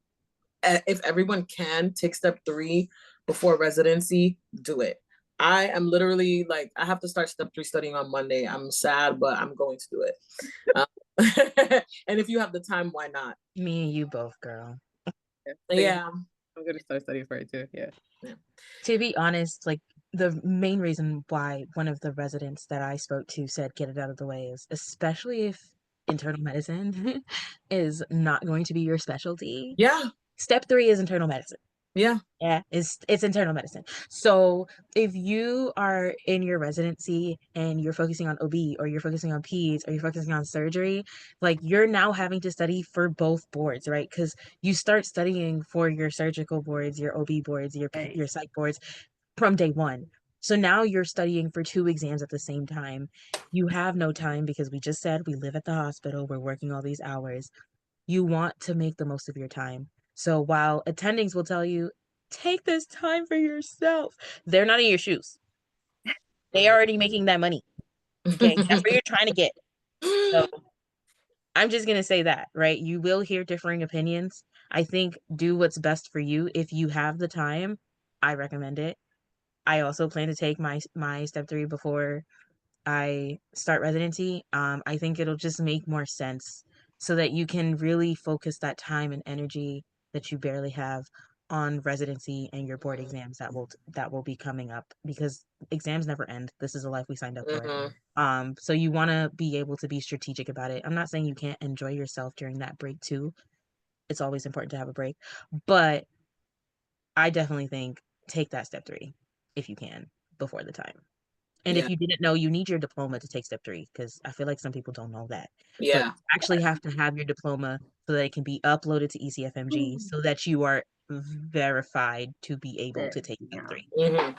if everyone can take step 3 before residency, do it. I am literally like, I have to start step 3 studying on Monday. I'm sad, but I'm going to do it. And if you have the time, why not? Me and you both, girl. Yeah. I'm going to start studying for it too. Yeah. To be honest, like the main reason why one of the residents that I spoke to said get it out of the way is especially if internal medicine is not going to be your specialty. Yeah. Step 3 is internal medicine. Yeah. Yeah, it's internal medicine. So if you are in your residency and you're focusing on OB or you're focusing on peds or you're focusing on surgery, like you're now having to study for both boards, right? Because you start studying for your surgical boards, your OB boards, your psych boards from day one. So now you're studying for 2 exams at the same time. You have no time because we just said we live at the hospital, we're working all these hours. You want to make the most of your time. So while attendings will tell you, take this time for yourself, they're not in your shoes. They are already making that money. Okay, that's what you're trying to get. So I'm just going to say that, right? You will hear differing opinions. I think do what's best for you. If you have the time, I recommend it. I also plan to take my step 3 before I start residency. I think it'll just make more sense so that you can really focus that time and energy that you barely have on residency and your board exams that will be coming up, because exams never end. This is a life we signed up for. So you want to be able to be strategic about it. I'm not saying you can't enjoy yourself during that break too. It's always important to have a break, but I definitely think take that step 3 if you can before the time. And if you didn't know, you need your diploma to take step 3, because I feel like some people don't know that. But Yeah. you actually have to have your diploma so that it can be uploaded to ECFMG so that you are verified to be able to take step 3.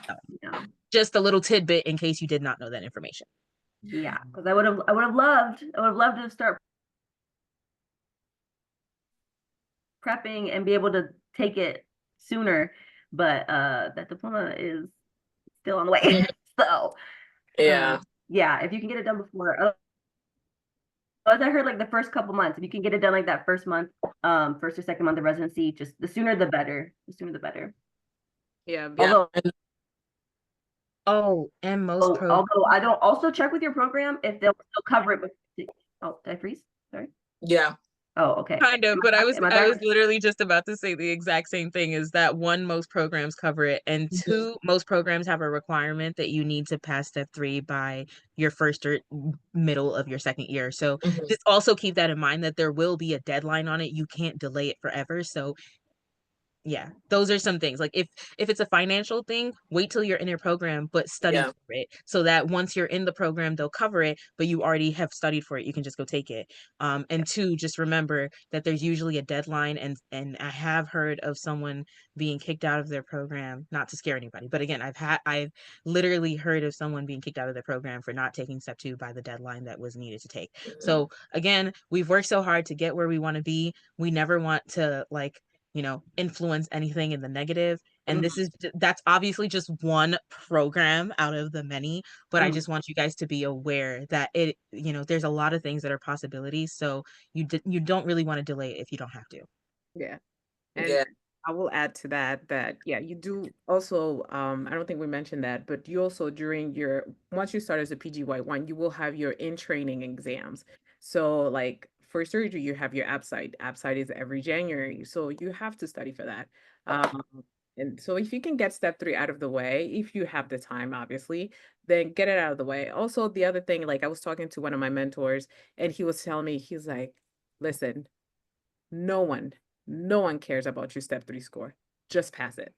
So, just a little tidbit in case you did not know that information. Yeah, because I would have loved to start prepping and be able to take it sooner, but that diploma is still on the way. So Yeah. yeah, if you can get it done before, as I heard, like the first couple months, if you can get it done like that first month, first or second month of residency, just the sooner the better. The sooner the better. Yeah. Although, and most programs. although I don't also check with your program if they'll still cover it with. Oh, did I freeze? Sorry. Yeah. Oh, okay. Kind of, but I was literally just about to say the exact same thing, is that one, most programs cover it, and two, most programs have a requirement that you need to pass step 3 by your first or middle of your second year. So just also keep that in mind, that there will be a deadline on it. You can't delay it forever. So yeah, those are some things. Like if it's a financial thing, wait till you're in your program, but study for it, so that once you're in the program, they'll cover it, but you already have studied for it. You can just go take it. And two, just remember that there's usually a deadline, and I have heard of someone being kicked out of their program, not to scare anybody, but again, I've literally heard of someone being kicked out of their program for not taking step 2 by the deadline that was needed to take. So again, we've worked so hard to get where we want to be. We never want to influence anything in the negative. And that's obviously just one program out of the many, but I just want you guys to be aware that there's a lot of things that are possibilities. So you don't really want to delay it if you don't have to. Yeah. And I will add to that you do also, I don't think we mentioned that, but you also once you start as a PGY1, you will have your in-training exams. So like for surgery, you have your ABSITE. ABSITE is every January. So you have to study for that. And so if you can get step 3 out of the way, if you have the time, obviously, then get it out of the way. Also, the other thing, like I was talking to one of my mentors and he was telling me, he's like, listen, no one, no one cares about your step 3 score. Just pass it.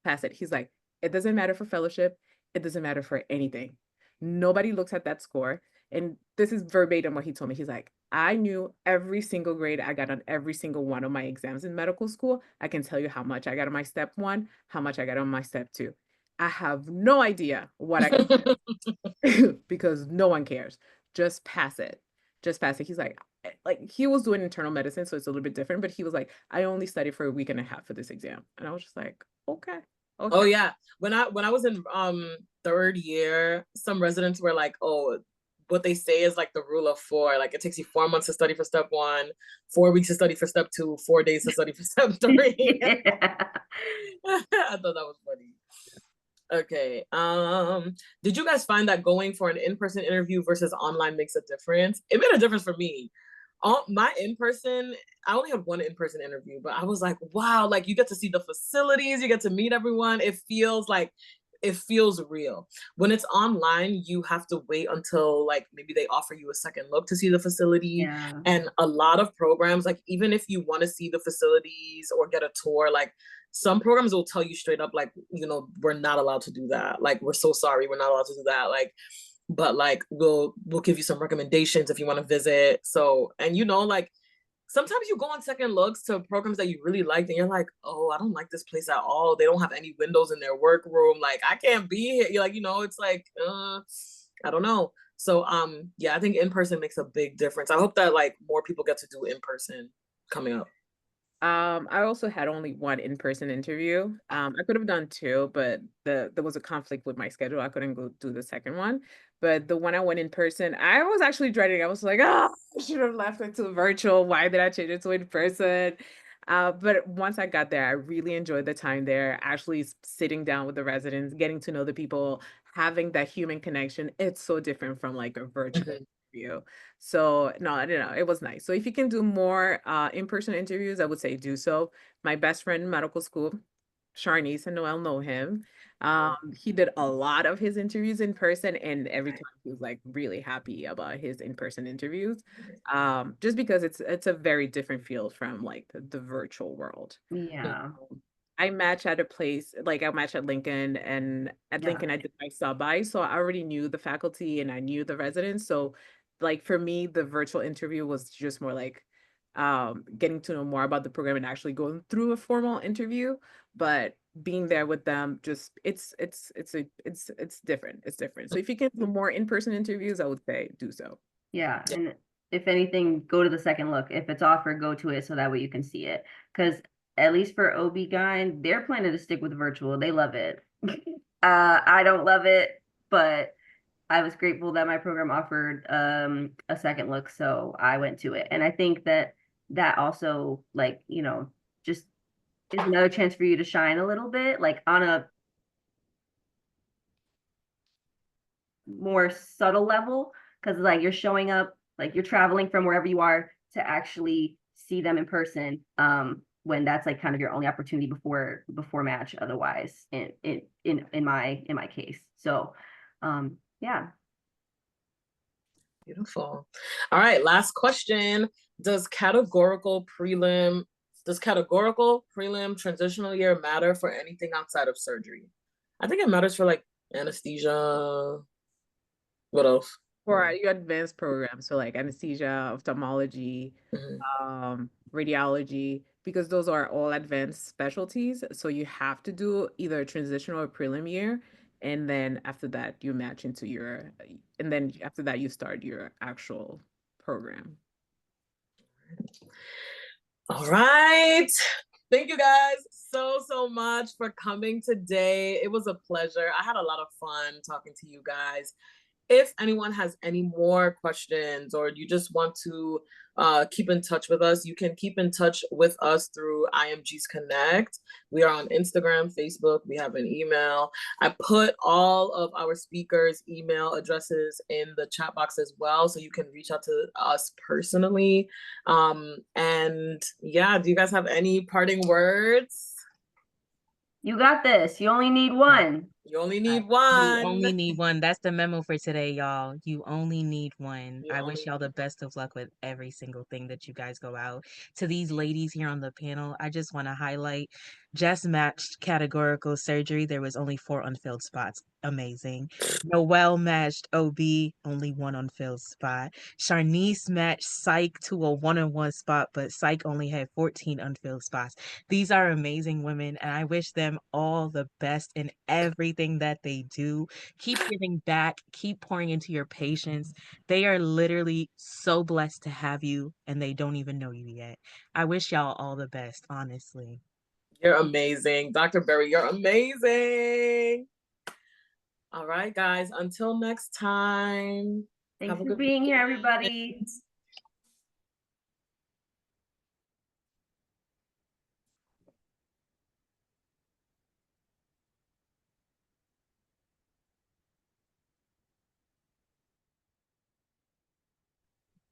Pass it. He's like, it doesn't matter for fellowship. It doesn't matter for anything. Nobody looks at that score. And this is verbatim what he told me. He's like, I knew every single grade I got on every single one of my exams in medical school. I can tell you how much I got on my step 1, how much I got on my step 2. I have no idea what I got because no one cares. Just pass it. Just pass it. He's like he was doing internal medicine, so it's a little bit different, but he was like, I only studied for a week and a half for this exam. And I was just like, okay. Oh yeah. When I was in 3rd year, some residents were like, oh, what they say is like the rule of 4. Like it takes you 4 months to study for step 1, 4 weeks to study for step 2, 4 days to study for step 3. Yeah. I thought that was funny. Okay. Did you guys find that going for an in-person interview versus online makes a difference? It made a difference for me. My in-person, I only have one in-person interview, but I was like, wow, like you get to see the facilities, you get to meet everyone. It feels real. When it's online, you have to wait until like maybe they offer you a second look to see the facility. Yeah. And a lot of programs, like even if you want to see the facilities or get a tour, like some programs will tell you straight up, like, you know, we're not allowed to do that. Like, we're so sorry, we're not allowed to do that. Like, but like we'll give you some recommendations if you want to visit. So, and you know, like sometimes you go on second looks to programs that you really liked and you're like, oh, I don't like this place at all. They don't have any windows in their workroom. Like I can't be here. You're like, you know, it's like, I don't know. So yeah, I think in person makes a big difference. I hope that like more people get to do in person coming up. I also had only one in-person interview. I could have done 2, but there was a conflict with my schedule. I couldn't go do the second one. But the one I went in person, I was actually dreading. I was like, oh, I should have left it to virtual. Why did I change it to in person? But once I got there, I really enjoyed the time there, actually sitting down with the residents, getting to know the people, having that human connection. It's so different from like a virtual interview. So no, I don't know. It was nice. So if you can do more in-person interviews, I would say do so. My best friend in medical school, Charnice and Noelle know him. He did a lot of his interviews in person, and every time he was like really happy about his in-person interviews. Just because it's a very different field from like the virtual world. Yeah. I match at a place, like I match at Lincoln, and at Yeah. Lincoln I did my sub-by, so I already knew the faculty and I knew the residents. So like for me, the virtual interview was just more like getting to know more about the program and actually going through a formal interview. But being there with them, just it's different. It's different. So if you can do more in-person interviews, I would say do so. Yeah. And if anything, go to the second look. If it's offered, go to it so that way you can see it. Because at least for OB-GYN, they're planning to stick with virtual. They love it. I don't love it, but I was grateful that my program offered a second look, so I went to it. And I think that also, like, you know, just is another chance for you to shine a little bit, like on a more subtle level, because like you're showing up, like you're traveling from wherever you are to actually see them in person. When that's like kind of your only opportunity before match otherwise in my case. So yeah. Beautiful. All right, last question. Does categorical prelim transitional year matter for anything outside of surgery? I think it matters for like anesthesia. What else? For your advanced program, so like anesthesia, ophthalmology, radiology, because those are all advanced specialties. So you have to do either a transitional or prelim year, and then after that you match into and then after that you start your actual program. All right. Thank you guys so much for coming today. It was a pleasure. I had a lot of fun talking to you guys. If anyone has any more questions or you just want to keep in touch with us, you can keep in touch with us through IMG's Connect. We are on Instagram, Facebook. We have an email. I put all of our speakers' email addresses in the chat box as well, so you can reach out to us personally. And yeah, do you guys have any parting words? You got this. You only need one. You only need You one. only need one. That's the memo for today, y'all. You only need one. You I only wish y'all the need best of luck with every single thing that you guys go out. To these ladies here on the panel, I just want to highlight Jess matched categorical surgery. There was only 4 unfilled spots. Amazing. Noelle matched OB, only 1 unfilled spot. Charnice matched psych to a 1-on-1 spot, but psych only had 14 unfilled spots. These are amazing women, and I wish them all the best in everything that they do. Keep giving back, keep pouring into your patients. They are literally so blessed to have you, and they don't even know you yet. I wish y'all all the best, honestly. You're amazing. Dr. Berry, you're amazing. All right, guys. Until next time. Thanks Have a for good being here, weekend. everybody.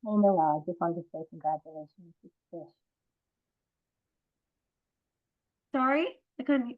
Hey Noelle, I just wanted to say congratulations. It's fish. Sorry, I couldn't.